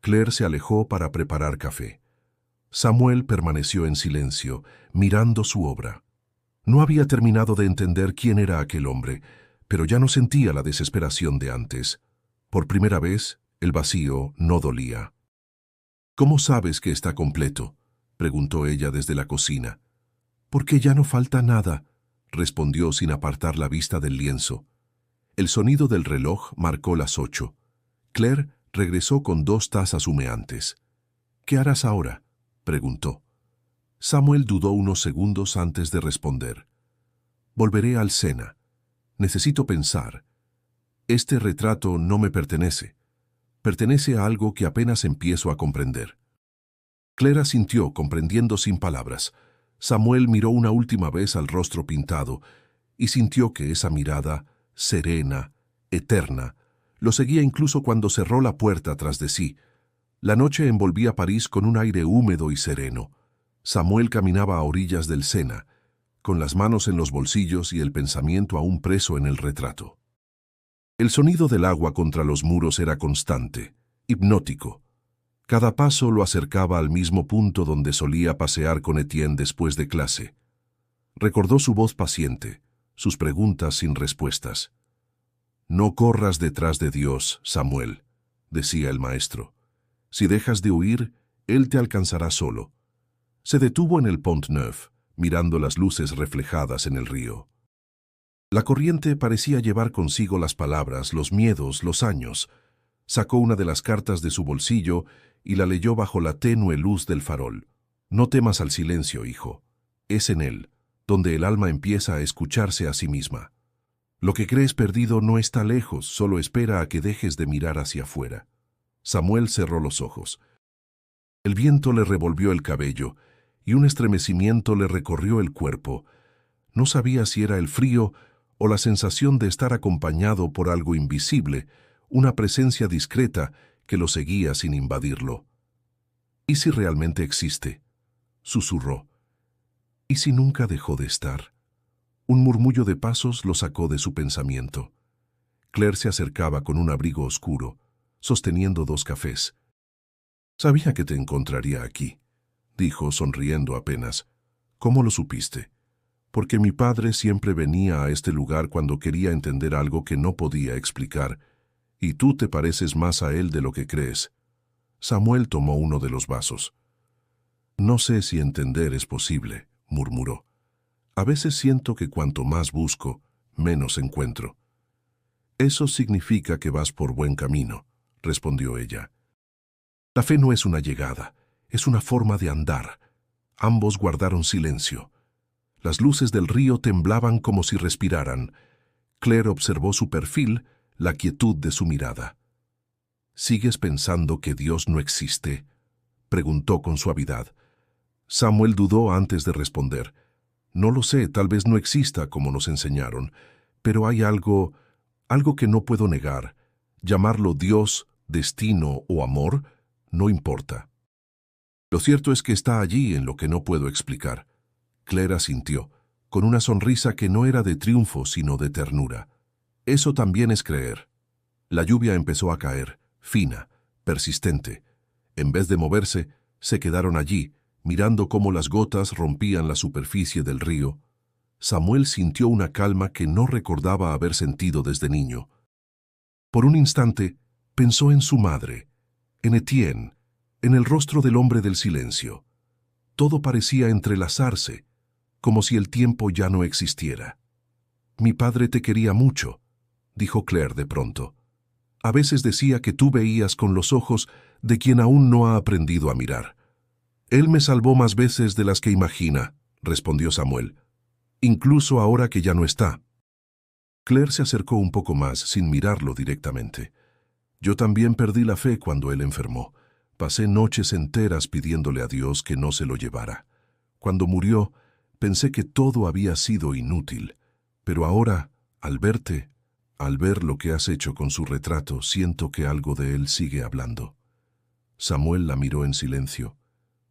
S1: Claire se alejó para preparar café. Samuel permaneció en silencio, mirando su obra. No había terminado de entender quién era aquel hombre, pero ya no sentía la desesperación de antes. Por primera vez, el vacío no dolía. ¿Cómo sabes que está completo?, preguntó ella desde la cocina. Porque ya no falta nada, respondió sin apartar la vista del lienzo. El sonido del reloj marcó las 8. Claire regresó con 2 tazas humeantes. ¿Qué harás ahora?, preguntó. Samuel dudó unos segundos antes de responder. Volveré al Sena. Necesito pensar. Este retrato no me pertenece. Pertenece a algo que apenas empiezo a comprender. Claire asintió, comprendiendo sin palabras. Samuel miró una última vez al rostro pintado y sintió que esa mirada, serena, eterna, lo seguía incluso cuando cerró la puerta tras de sí. La noche envolvía París con un aire húmedo y sereno. Samuel caminaba a orillas del Sena, con las manos en los bolsillos y el pensamiento aún preso en el retrato. El sonido del agua contra los muros era constante, hipnótico. Cada paso lo acercaba al mismo punto donde solía pasear con Etienne después de clase. Recordó su voz paciente, sus preguntas sin respuestas. «No corras detrás de Dios, Samuel», decía el maestro. «Si dejas de huir, Él te alcanzará solo». Se detuvo en el Pont Neuf, mirando las luces reflejadas en el río. La corriente parecía llevar consigo las palabras, los miedos, los años. Sacó una de las cartas de su bolsillo y la leyó bajo la tenue luz del farol. «No temas al silencio, hijo. Es en él, donde el alma empieza a escucharse a sí misma. Lo que crees perdido no está lejos, solo espera a que dejes de mirar hacia afuera». Samuel cerró los ojos. El viento le revolvió el cabello y un estremecimiento le recorrió el cuerpo. No sabía si era el frío o la sensación de estar acompañado por algo invisible, una presencia discreta que lo seguía sin invadirlo. «¿Y si realmente existe?», susurró. «¿Y si nunca dejó de estar?». Un murmullo de pasos lo sacó de su pensamiento. Claire se acercaba con un abrigo oscuro, sosteniendo 2 cafés. «Sabía que te encontraría aquí», dijo, sonriendo apenas. «¿Cómo lo supiste?». «Porque mi padre siempre venía a este lugar cuando quería entender algo que no podía explicar, y tú te pareces más a él de lo que crees». Samuel tomó uno de los vasos. «No sé si entender es posible», murmuró. «A veces siento que cuanto más busco, menos encuentro». «Eso significa que vas por buen camino», respondió ella. La fe no es una llegada, es una forma de andar. Ambos guardaron silencio. Las luces del río temblaban como si respiraran. Claire observó su perfil, la quietud de su mirada. ¿Sigues pensando que Dios no existe?, preguntó con suavidad. Samuel dudó antes de responder. No lo sé, tal vez no exista como nos enseñaron, pero hay algo que no puedo negar. Llamarlo Dios, destino o amor, no importa. Lo cierto es que está allí en lo que no puedo explicar. Claire asintió, con una sonrisa que no era de triunfo sino de ternura. Eso también es creer. La lluvia empezó a caer, fina, persistente. En vez de moverse, se quedaron allí, mirando cómo las gotas rompían la superficie del río. Samuel sintió una calma que no recordaba haber sentido desde niño. Por un instante, pensó en su madre, en Etienne, en el rostro del hombre del silencio. Todo parecía entrelazarse, como si el tiempo ya no existiera. «Mi padre te quería mucho», dijo Claire de pronto. «A veces decía que tú veías con los ojos de quien aún no ha aprendido a mirar». «Él me salvó más veces de las que imagina», respondió Samuel, «incluso ahora que ya no está». Claire se acercó un poco más, sin mirarlo directamente. «Yo también perdí la fe cuando él enfermó. Pasé noches enteras pidiéndole a Dios que no se lo llevara. Cuando murió, pensé que todo había sido inútil. Pero ahora, al verte, al ver lo que has hecho con su retrato, siento que algo de él sigue hablando». Samuel la miró en silencio.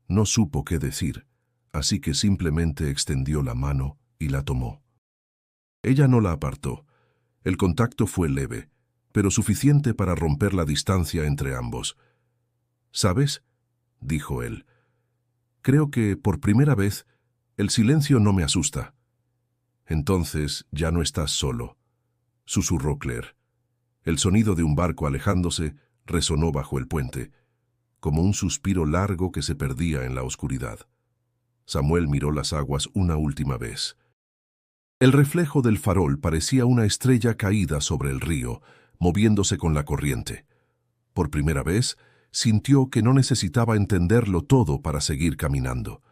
S1: No supo qué decir, así que simplemente extendió la mano y la tomó. Ella no la apartó. El contacto fue leve, pero suficiente para romper la distancia entre ambos. «¿Sabes?», dijo él. «Creo que, por primera vez, el silencio no me asusta». «Entonces ya no estás solo», susurró Claire. El sonido de un barco alejándose resonó bajo el puente, como un suspiro largo que se perdía en la oscuridad. Samuel miró las aguas una última vez. El reflejo del farol parecía una estrella caída sobre el río, moviéndose con la corriente. Por primera vez, sintió que no necesitaba entenderlo todo para seguir caminando.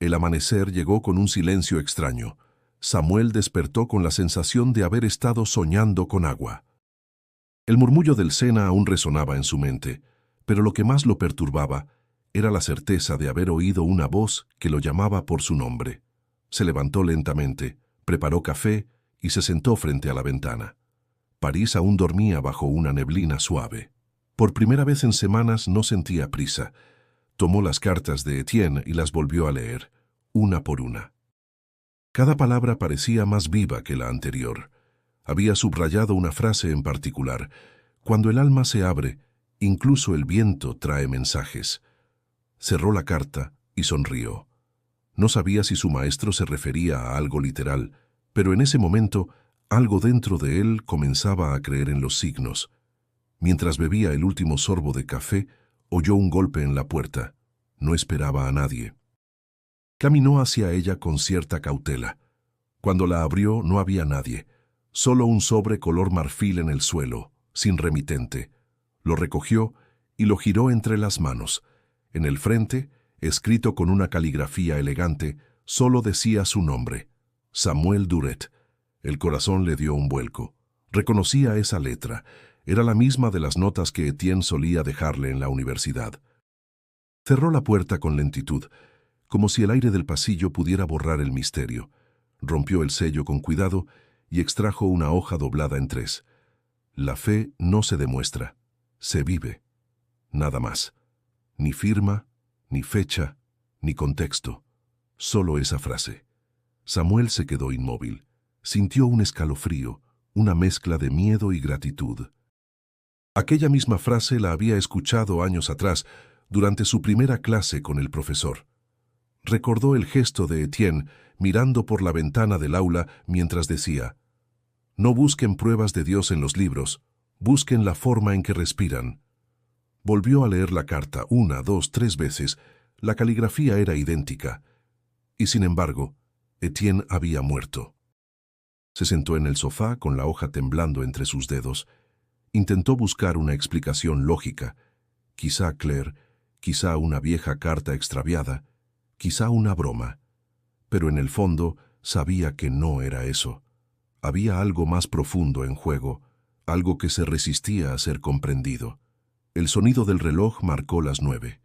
S1: El amanecer llegó con un silencio extraño. Samuel despertó con la sensación de haber estado soñando con agua. El murmullo del Sena aún resonaba en su mente, pero lo que más lo perturbaba era la certeza de haber oído una voz que lo llamaba por su nombre. Se levantó lentamente, preparó café y se sentó frente a la ventana. París aún dormía bajo una neblina suave. Por primera vez en semanas no sentía prisa. Tomó las cartas de Etienne y las volvió a leer, una por una. Cada palabra parecía más viva que la anterior. Había subrayado una frase en particular: «Cuando el alma se abre, incluso el viento trae mensajes». Cerró la carta y sonrió. No sabía si su maestro se refería a algo literal, pero en ese momento algo dentro de él comenzaba a creer en los signos. Mientras bebía el último sorbo de café, oyó un golpe en la puerta. No esperaba a nadie. Caminó hacia ella con cierta cautela. Cuando la abrió no había nadie, solo un sobre color marfil en el suelo, sin remitente. Lo recogió y lo giró entre las manos. En el frente, escrito con una caligrafía elegante, solo decía su nombre: Samuel Duret. El corazón le dio un vuelco. Reconocía esa letra. Era la misma de las notas que Etienne solía dejarle en la universidad. Cerró la puerta con lentitud, como si el aire del pasillo pudiera borrar el misterio. Rompió el sello con cuidado y extrajo una hoja doblada en 3. La fe no se demuestra, se vive. Nada más. Ni firma, ni fecha, ni contexto. Solo esa frase. Samuel se quedó inmóvil. Sintió un escalofrío, una mezcla de miedo y gratitud. Aquella misma frase la había escuchado años atrás, durante su primera clase con el profesor. Recordó el gesto de Etienne mirando por la ventana del aula mientras decía: «No busquen pruebas de Dios en los libros, busquen la forma en que respiran». Volvió a leer la carta 1, 2, 3 veces. La caligrafía era idéntica. Y sin embargo, Etienne había muerto. Se sentó en el sofá con la hoja temblando entre sus dedos. Intentó buscar una explicación lógica, Quizá Claire, quizá una vieja carta extraviada, quizá una broma. Pero en el fondo sabía que no era eso. Había algo más profundo en juego, algo que se resistía a ser comprendido. El sonido del reloj marcó las 9.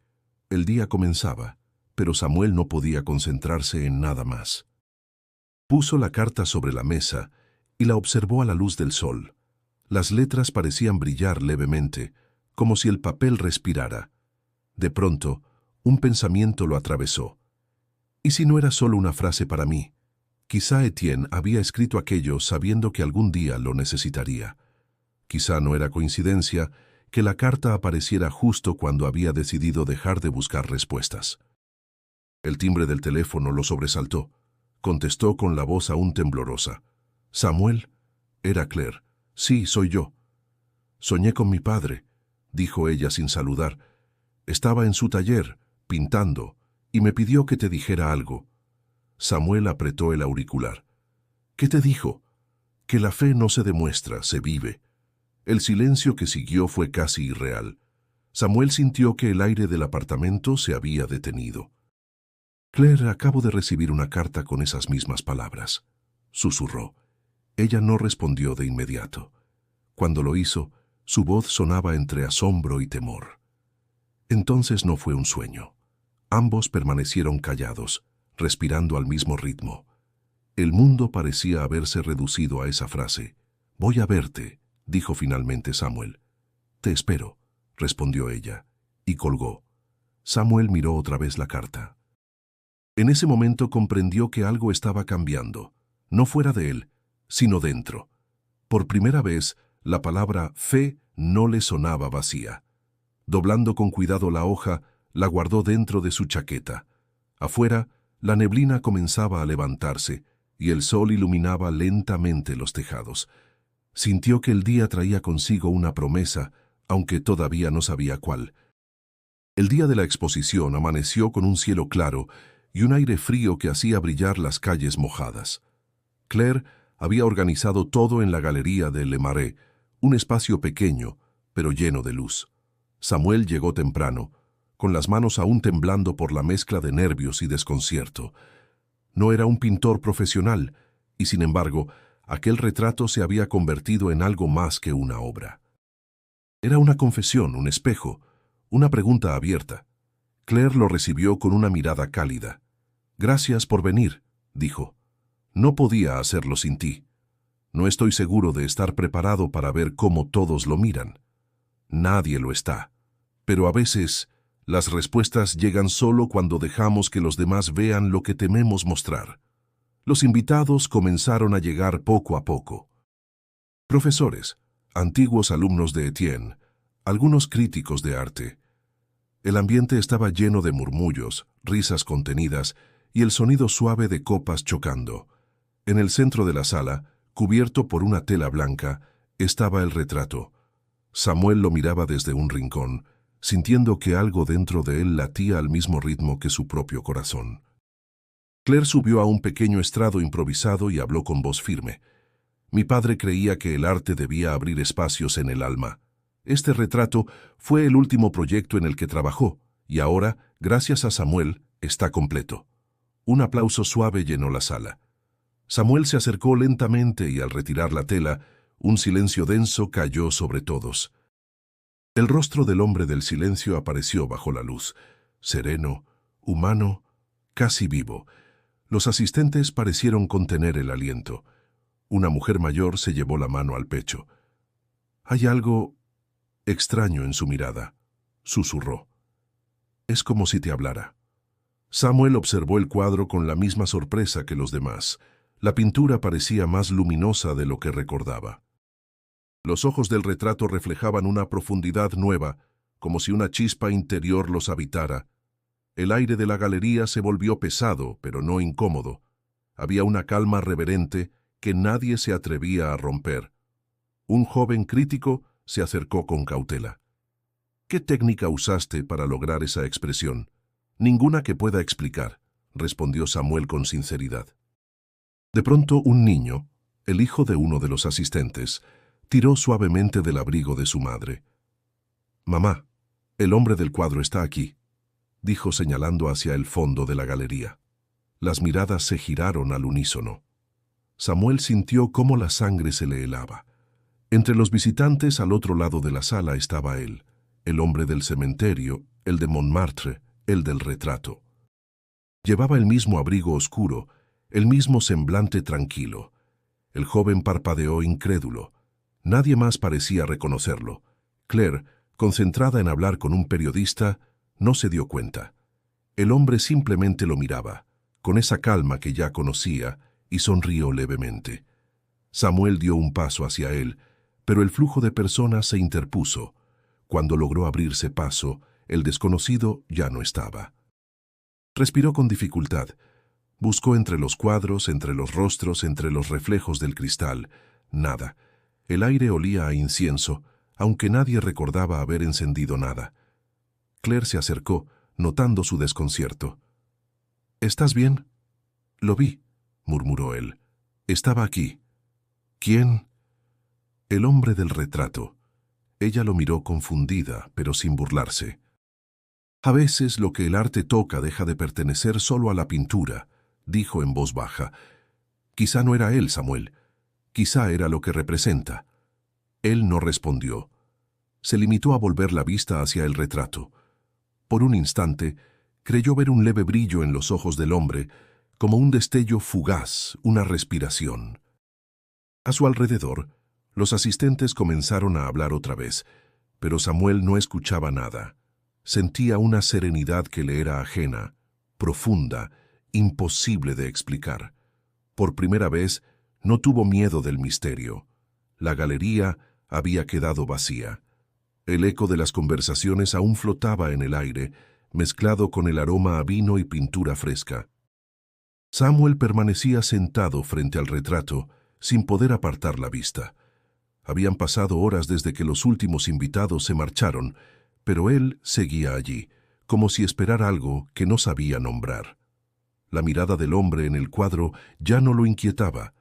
S1: El día comenzaba, pero Samuel no podía concentrarse en nada más. Puso la carta sobre la mesa y la observó a la luz del sol. Las letras parecían brillar levemente, como si el papel respirara. De pronto, un pensamiento lo atravesó. ¿Y si no era solo una frase para mí? Quizá Etienne había escrito aquello sabiendo que algún día lo necesitaría. Quizá no era coincidencia que la carta apareciera justo cuando había decidido dejar de buscar respuestas. El timbre del teléfono lo sobresaltó. Contestó con la voz aún temblorosa. «¿Samuel?» Era Claire. «Sí, soy yo». «Soñé con mi padre», dijo ella sin saludar. «Estaba en su taller, pintando, y me pidió que te dijera algo». Samuel apretó el auricular. «¿Qué te dijo?» «Que la fe no se demuestra, se vive». El silencio que siguió fue casi irreal. Samuel sintió que el aire del apartamento se había detenido. «Claire, acabo de recibir una carta con esas mismas palabras», susurró. Ella no respondió de inmediato. Cuando lo hizo, su voz sonaba entre asombro y temor. Entonces no fue un sueño. Ambos permanecieron callados, respirando al mismo ritmo. El mundo parecía haberse reducido a esa frase. «Voy a verte», dijo finalmente Samuel. «Te espero», respondió ella, y colgó. Samuel miró otra vez la carta. En ese momento comprendió que algo estaba cambiando, no fuera de él, sino dentro. Por primera vez, la palabra fe no le sonaba vacía. Doblando con cuidado la hoja, la guardó dentro de su chaqueta. Afuera, la neblina comenzaba a levantarse, y el sol iluminaba lentamente los tejados. Sintió que el día traía consigo una promesa, aunque todavía no sabía cuál. El día de la exposición amaneció con un cielo claro y un aire frío que hacía brillar las calles mojadas. Claire había organizado todo en la galería de Le Marais, un espacio pequeño, pero lleno de luz. Samuel llegó temprano, con las manos aún temblando por la mezcla de nervios y desconcierto. No era un pintor profesional, y sin embargo, aquel retrato se había convertido en algo más que una obra. Era una confesión, un espejo, una pregunta abierta. Claire lo recibió con una mirada cálida. «Gracias por venir», dijo. «No podía hacerlo sin ti. No estoy seguro de estar preparado para ver cómo todos lo miran. Nadie lo está. Pero a veces, las respuestas llegan solo cuando dejamos que los demás vean lo que tememos mostrar». Los invitados comenzaron a llegar poco a poco. Profesores, antiguos alumnos de Etienne, algunos críticos de arte. El ambiente estaba lleno de murmullos, risas contenidas y el sonido suave de copas chocando. En el centro de la sala, cubierto por una tela blanca, estaba el retrato. Samuel lo miraba desde un rincón, sintiendo que algo dentro de él latía al mismo ritmo que su propio corazón. Claire subió a un pequeño estrado improvisado y habló con voz firme. «Mi padre creía que el arte debía abrir espacios en el alma. Este retrato fue el último proyecto en el que trabajó, y ahora, gracias a Samuel, está completo». Un aplauso suave llenó la sala. Samuel se acercó lentamente y al retirar la tela, un silencio denso cayó sobre todos. El rostro del hombre del silencio apareció bajo la luz, sereno, humano, casi vivo. Los asistentes parecieron contener el aliento. Una mujer mayor se llevó la mano al pecho. «Hay algo extraño en su mirada», susurró. «Es como si te hablara». Samuel observó el cuadro con la misma sorpresa que los demás. La pintura parecía más luminosa de lo que recordaba. Los ojos del retrato reflejaban una profundidad nueva, como si una chispa interior los habitara. El aire de la galería se volvió pesado, pero no incómodo. Había una calma reverente que nadie se atrevía a romper. Un joven crítico se acercó con cautela. «¿Qué técnica usaste para lograr esa expresión?» «Ninguna que pueda explicar», respondió Samuel con sinceridad. De pronto un niño, el hijo de uno de los asistentes, tiró suavemente del abrigo de su madre. «Mamá, El hombre del cuadro está aquí, dijo señalando hacia el fondo de la galería. Las miradas se giraron al unísono. Samuel sintió cómo la sangre se le helaba. Entre los visitantes al otro lado de la sala estaba él, el hombre del cementerio, el de Montmartre, el del retrato. Llevaba el mismo abrigo oscuro, el mismo semblante tranquilo. El joven parpadeó incrédulo. Nadie más parecía reconocerlo. Claire, concentrada en hablar con un periodista, no se dio cuenta. El hombre simplemente lo miraba, con esa calma que ya conocía, y sonrió levemente. Samuel dio un paso hacia él, pero el flujo de personas se interpuso. Cuando logró abrirse paso, el desconocido ya no estaba. Respiró con dificultad. Buscó entre los cuadros, entre los rostros, entre los reflejos del cristal. Nada. El aire olía a incienso, aunque nadie recordaba haber encendido nada. Claire se acercó, notando su desconcierto. «¿Estás bien?» «Lo vi», murmuró él. «Estaba aquí». «¿Quién?» «El hombre del retrato». Ella lo miró confundida, pero sin burlarse. «A veces lo que el arte toca deja de pertenecer solo a la pintura», dijo en voz baja. «Quizá no era él, Samuel. Quizá era lo que representa». Él no respondió. Se limitó a volver la vista hacia el retrato. Por un instante, creyó ver un leve brillo en los ojos del hombre, como un destello fugaz, una respiración. A su alrededor, los asistentes comenzaron a hablar otra vez, pero Samuel no escuchaba nada. Sentía una serenidad que le era ajena, profunda, imposible de explicar. Por primera vez, no tuvo miedo del misterio. La galería había quedado vacía. El eco de las conversaciones aún flotaba en el aire, mezclado con el aroma a vino y pintura fresca. Samuel permanecía sentado frente al retrato, sin poder apartar la vista. Habían pasado horas desde que los últimos invitados se marcharon, pero él seguía allí, como si esperara algo que no sabía nombrar. La mirada del hombre en el cuadro ya no lo inquietaba.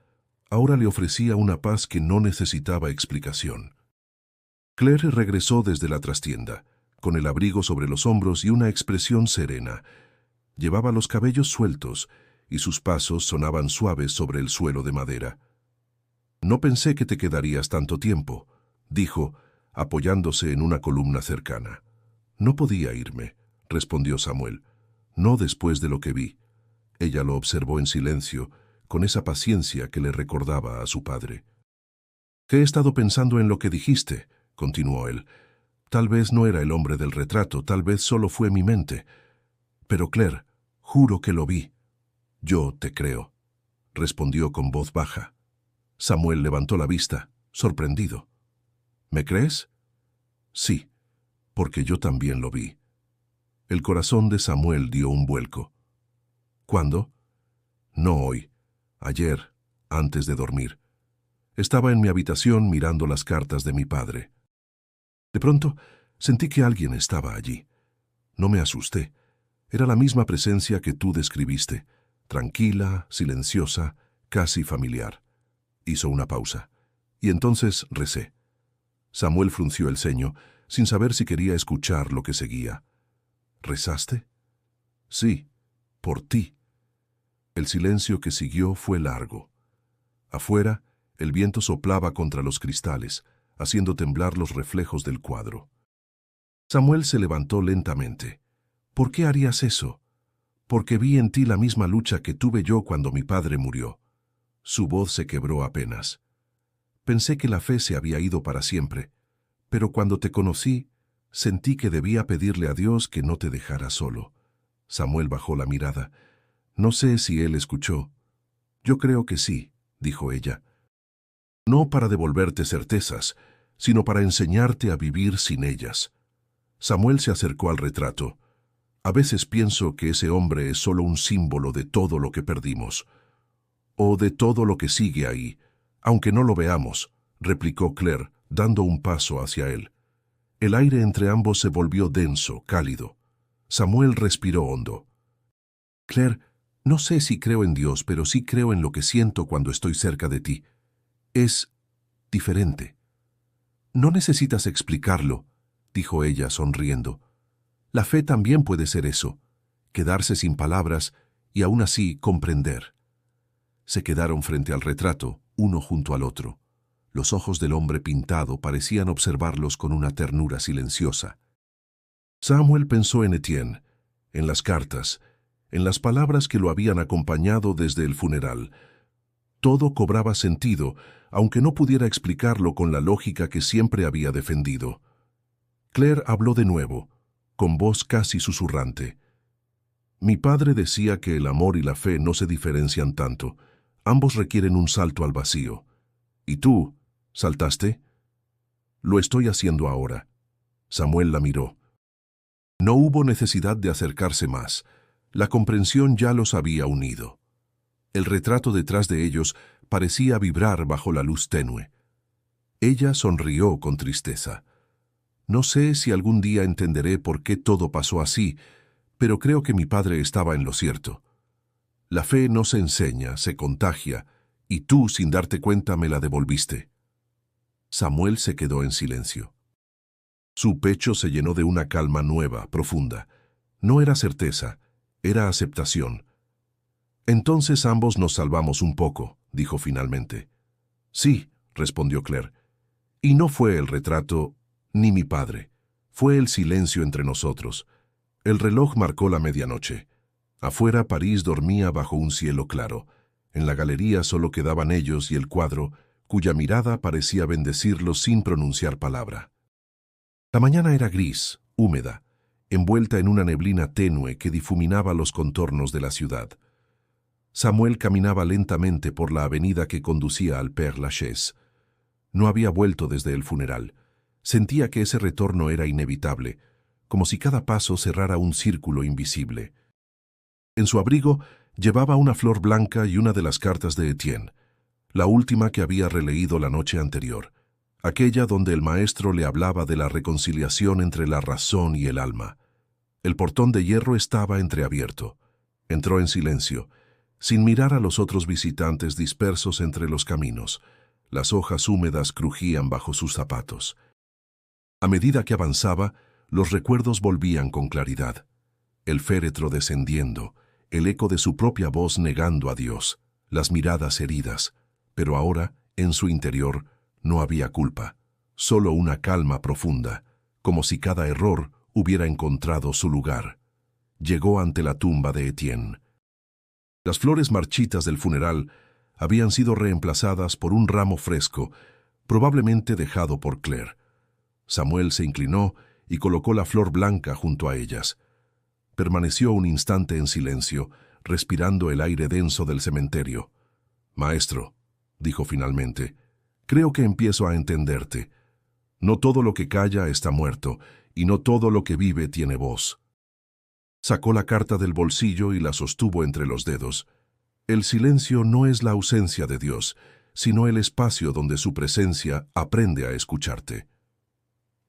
S1: Ahora le ofrecía una paz que no necesitaba explicación. Claire regresó desde la trastienda, con el abrigo sobre los hombros y una expresión serena. Llevaba los cabellos sueltos, y sus pasos sonaban suaves sobre el suelo de madera. «No pensé que te quedarías tanto tiempo», dijo, apoyándose en una columna cercana. «No podía irme», respondió Samuel. «No después de lo que vi». Ella lo observó en silencio, con esa paciencia que le recordaba a su padre. «He estado pensando en lo que dijiste», continuó él. «Tal vez no era el hombre del retrato, tal vez solo fue mi mente. Pero Claire, juro que lo vi». «Yo te creo», respondió con voz baja. Samuel levantó la vista, sorprendido. «¿Me crees?» «Sí, porque yo también lo vi». El corazón de Samuel dio un vuelco. «¿Cuándo?» «No hoy. Ayer, antes de dormir. Estaba en mi habitación mirando las cartas de mi padre. De pronto, sentí que alguien estaba allí. No me asusté. Era la misma presencia que tú describiste, tranquila, silenciosa, casi familiar». Hizo una pausa. Y entonces recé. Samuel frunció el ceño, sin saber si quería escuchar lo que seguía. «¿Rezaste?» «Sí, por ti». El silencio que siguió fue largo. Afuera, el viento soplaba contra los cristales, haciendo temblar los reflejos del cuadro. Samuel se levantó lentamente. «¿Por qué harías eso?» «Porque vi en ti la misma lucha que tuve yo cuando mi padre murió». Su voz se quebró apenas. «Pensé que la fe se había ido para siempre, pero cuando te conocí, sentí que debía pedirle a Dios que no te dejara solo». Samuel bajó la mirada. No sé si él escuchó. «Yo creo que sí», dijo ella. «No para devolverte certezas, sino para enseñarte a vivir sin ellas». Samuel se acercó al retrato. «A veces pienso que ese hombre es solo un símbolo de todo lo que perdimos. O de todo lo que sigue ahí, aunque no lo veamos», replicó Claire, dando un paso hacia él. El aire entre ambos se volvió denso, cálido. Samuel respiró hondo. «Claire, no sé si creo en Dios, pero sí creo en lo que siento cuando estoy cerca de ti. Es diferente». «No necesitas explicarlo», dijo ella sonriendo. La fe también puede ser eso, quedarse sin palabras y aún así comprender. Se quedaron frente al retrato, uno junto al otro. Los ojos del hombre pintado parecían observarlos con una ternura silenciosa. Samuel pensó en Etienne, en las cartas, en las palabras que lo habían acompañado desde el funeral. Todo cobraba sentido, aunque no pudiera explicarlo con la lógica que siempre había defendido. Claire habló de nuevo, con voz casi susurrante. Mi padre decía que el amor y la fe no se diferencian tanto. Ambos requieren un salto al vacío. ¿Y tú? ¿Saltaste? Lo estoy haciendo ahora. Samuel la miró. No hubo necesidad de acercarse más. La comprensión ya los había unido. El retrato detrás de ellos parecía vibrar bajo la luz tenue. Ella sonrió con tristeza. No sé si algún día entenderé por qué todo pasó así, pero creo que mi padre estaba en lo cierto. La fe no se enseña, se contagia, y tú, sin darte cuenta, me la devolviste. Samuel se quedó en silencio. Su pecho se llenó de una calma nueva, profunda. No era certeza, era aceptación. Entonces ambos nos salvamos un poco, dijo finalmente. Sí, respondió Claire. Y no fue el retrato, ni mi padre. Fue el silencio entre nosotros. El reloj marcó la medianoche. Afuera París dormía bajo un cielo claro. En la galería solo quedaban ellos y el cuadro, cuya mirada parecía bendecirlos sin pronunciar palabra. La mañana era gris, húmeda, envuelta en una neblina tenue que difuminaba los contornos de la ciudad. Samuel caminaba lentamente por la avenida que conducía al Père Lachaise. No había vuelto desde el funeral. Sentía que ese retorno era inevitable, como si cada paso cerrara un círculo invisible. En su abrigo llevaba una flor blanca y una de las cartas de Etienne, la última que había releído la noche anterior, aquella donde el maestro le hablaba de la reconciliación entre la razón y el alma. El portón de hierro estaba entreabierto. Entró en silencio, sin mirar a los otros visitantes dispersos entre los caminos. Las hojas húmedas crujían bajo sus zapatos. A medida que avanzaba, los recuerdos volvían con claridad. El féretro descendiendo, el eco de su propia voz negando a Dios, las miradas heridas, pero ahora, en su interior, no había culpa, solo una calma profunda, como si cada error hubiera encontrado su lugar. Llegó ante la tumba de Etienne. Las flores marchitas del funeral habían sido reemplazadas por un ramo fresco, probablemente dejado por Claire. Samuel se inclinó y colocó la flor blanca junto a ellas. Permaneció un instante en silencio, respirando el aire denso del cementerio. «Maestro», dijo finalmente, «creo que empiezo a entenderte. No todo lo que calla está muerto, y no todo lo que vive tiene voz». Sacó la carta del bolsillo y la sostuvo entre los dedos. El silencio no es la ausencia de Dios, sino el espacio donde su presencia aprende a escucharte.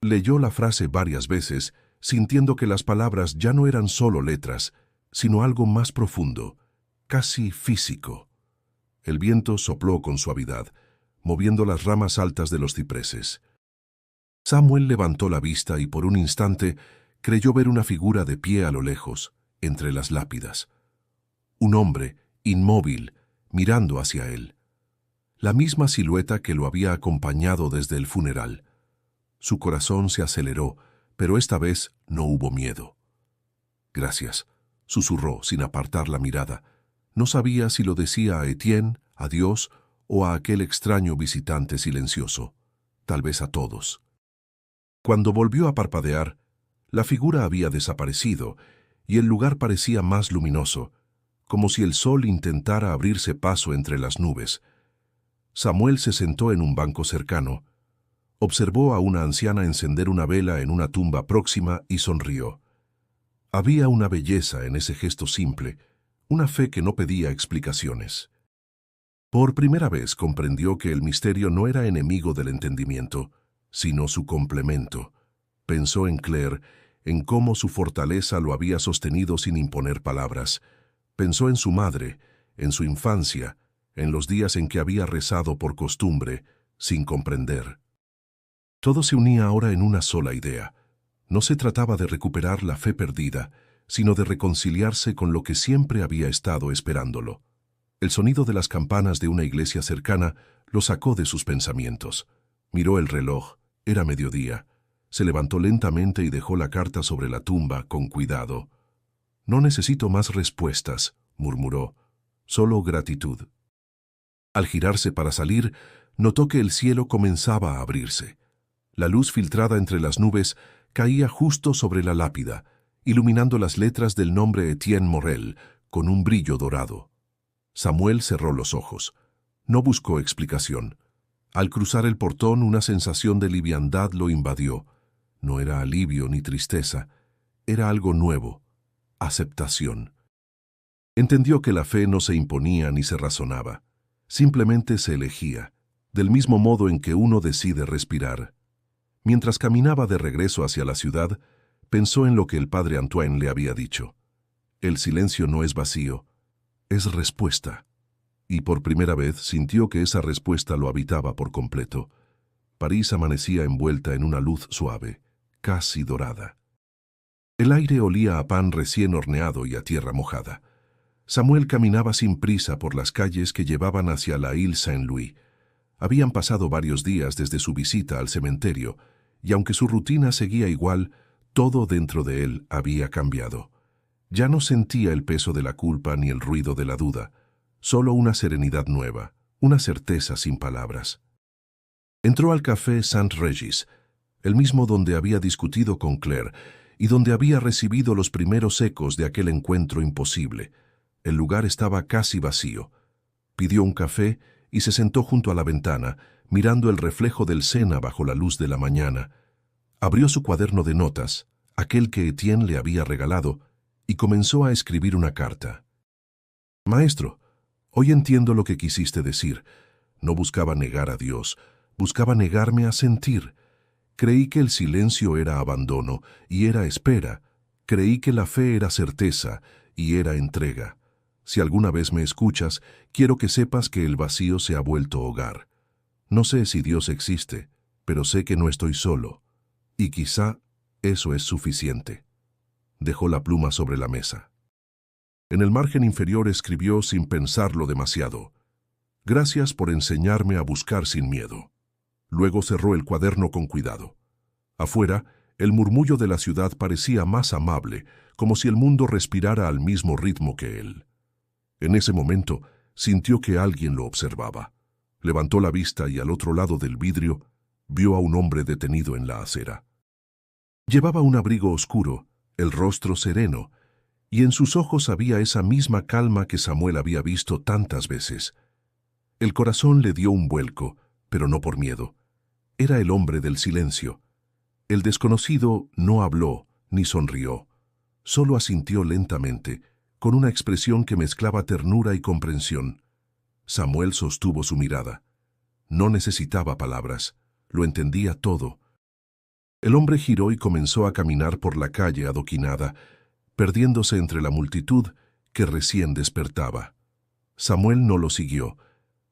S1: Leyó la frase varias veces, sintiendo que las palabras ya no eran solo letras, sino algo más profundo, casi físico. El viento sopló con suavidad, moviendo las ramas altas de los cipreses. Samuel levantó la vista y por un instante creyó ver una figura de pie a lo lejos, entre las lápidas. Un hombre, inmóvil, mirando hacia él. La misma silueta que lo había acompañado desde el funeral. Su corazón se aceleró, pero esta vez no hubo miedo. «Gracias», susurró sin apartar la mirada. No sabía si lo decía a Etienne, a Dios o a aquel extraño visitante silencioso. Tal vez a todos. Cuando volvió a parpadear, la figura había desaparecido y el lugar parecía más luminoso, como si el sol intentara abrirse paso entre las nubes. Samuel se sentó en un banco cercano, observó a una anciana encender una vela en una tumba próxima y sonrió. Había una belleza en ese gesto simple, una fe que no pedía explicaciones. Por primera vez comprendió que el misterio no era enemigo del entendimiento, sino su complemento. Pensó en Claire, en cómo su fortaleza lo había sostenido sin imponer palabras. Pensó en su madre, en su infancia, en los días en que había rezado por costumbre, sin comprender. Todo se unía ahora en una sola idea. No se trataba de recuperar la fe perdida, sino de reconciliarse con lo que siempre había estado esperándolo. El sonido de las campanas de una iglesia cercana lo sacó de sus pensamientos. Miró el reloj, era mediodía. Se levantó lentamente y dejó la carta sobre la tumba con cuidado. «No necesito más respuestas», murmuró, «solo gratitud». Al girarse para salir, notó que el cielo comenzaba a abrirse. La luz filtrada entre las nubes caía justo sobre la lápida, iluminando las letras del nombre Etienne Morel con un brillo dorado. Samuel cerró los ojos. No buscó explicación. Al cruzar el portón, una sensación de liviandad lo invadió. No era alivio ni tristeza, era algo nuevo, aceptación. Entendió que la fe no se imponía ni se razonaba, simplemente se elegía, del mismo modo en que uno decide respirar. Mientras caminaba de regreso hacia la ciudad, pensó en lo que el padre Antoine le había dicho. El silencio no es vacío, es respuesta. Y por primera vez sintió que esa respuesta lo habitaba por completo. París amanecía envuelta en una luz suave, casi dorada. El aire olía a pan recién horneado y a tierra mojada. Samuel caminaba sin prisa por las calles que llevaban hacia la Ile Saint-Louis. Habían pasado varios días desde su visita al cementerio, y aunque su rutina seguía igual, todo dentro de él había cambiado. Ya no sentía el peso de la culpa ni el ruido de la duda, solo una serenidad nueva, una certeza sin palabras. Entró al café Saint-Régis, el mismo donde había discutido con Claire y donde había recibido los primeros ecos de aquel encuentro imposible. El lugar estaba casi vacío. Pidió un café y se sentó junto a la ventana, mirando el reflejo del Sena bajo la luz de la mañana. Abrió su cuaderno de notas, aquel que Etienne le había regalado, y comenzó a escribir una carta. «Maestro, hoy entiendo lo que quisiste decir. No buscaba negar a Dios, buscaba negarme a sentir. Creí que el silencio era abandono y era espera. Creí que la fe era certeza y era entrega. Si alguna vez me escuchas, quiero que sepas que el vacío se ha vuelto hogar. No sé si Dios existe, pero sé que no estoy solo. Y quizá eso es suficiente». Dejó la pluma sobre la mesa. En el margen inferior escribió sin pensarlo demasiado: «Gracias por enseñarme a buscar sin miedo». Luego cerró el cuaderno con cuidado. Afuera, el murmullo de la ciudad parecía más amable, como si el mundo respirara al mismo ritmo que él. En ese momento, sintió que alguien lo observaba. Levantó la vista y al otro lado del vidrio vio a un hombre detenido en la acera. Llevaba un abrigo oscuro, el rostro sereno, y en sus ojos había esa misma calma que Samuel había visto tantas veces. El corazón le dio un vuelco, pero no por miedo. Era el hombre del silencio. El desconocido no habló ni sonrió, solo asintió lentamente, con una expresión que mezclaba ternura y comprensión. Samuel sostuvo su mirada. No necesitaba palabras, lo entendía todo. El hombre giró y comenzó a caminar por la calle adoquinada, perdiéndose entre la multitud que recién despertaba. Samuel no lo siguió.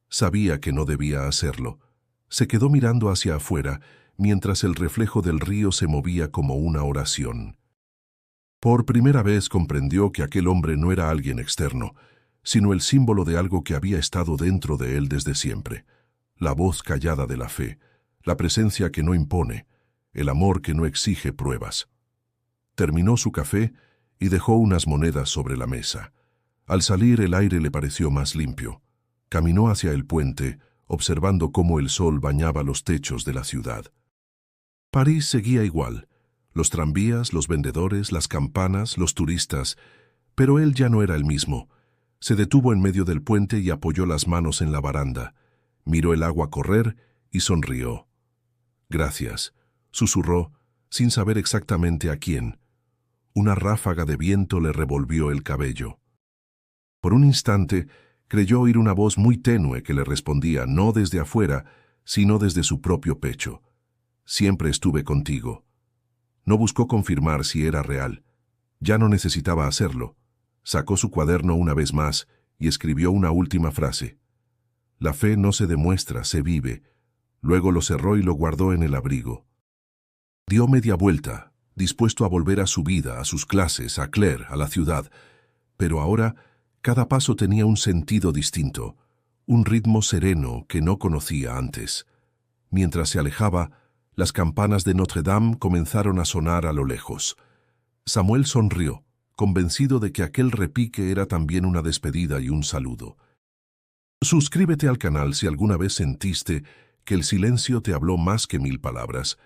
S1: Sabía que no debía hacerlo. Se quedó mirando hacia afuera, mientras el reflejo del río se movía como una oración. Por primera vez comprendió que aquel hombre no era alguien externo, sino el símbolo de algo que había estado dentro de él desde siempre. La voz callada de la fe, la presencia que no impone, el amor que no exige pruebas. Terminó su café y dejó unas monedas sobre la mesa. Al salir, el aire le pareció más limpio. Caminó hacia el puente, observando cómo el sol bañaba los techos de la ciudad. París seguía igual. Los tranvías, los vendedores, las campanas, los turistas, pero él ya no era el mismo. Se detuvo en medio del puente y apoyó las manos en la baranda. Miró el agua correr y sonrió. «Gracias», susurró, sin saber exactamente a quién. Una ráfaga de viento le revolvió el cabello. Por un instante, creyó oír una voz muy tenue que le respondía no desde afuera, sino desde su propio pecho. «Siempre estuve contigo». No buscó confirmar si era real. Ya no necesitaba hacerlo. Sacó su cuaderno una vez más y escribió una última frase. «La fe no se demuestra, se vive». Luego lo cerró y lo guardó en el abrigo. Dio media vuelta, dispuesto a volver a su vida, a sus clases, a Claire, a la ciudad. Pero ahora, cada paso tenía un sentido distinto, un ritmo sereno que no conocía antes. Mientras se alejaba, las campanas de Notre Dame comenzaron a sonar a lo lejos. Samuel sonrió, convencido de que aquel repique era también una despedida y un saludo. Suscríbete al canal si alguna vez sentiste que el silencio te habló más que 1000 palabras,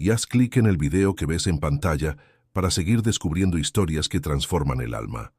S1: y haz clic en el video que ves en pantalla para seguir descubriendo historias que transforman el alma.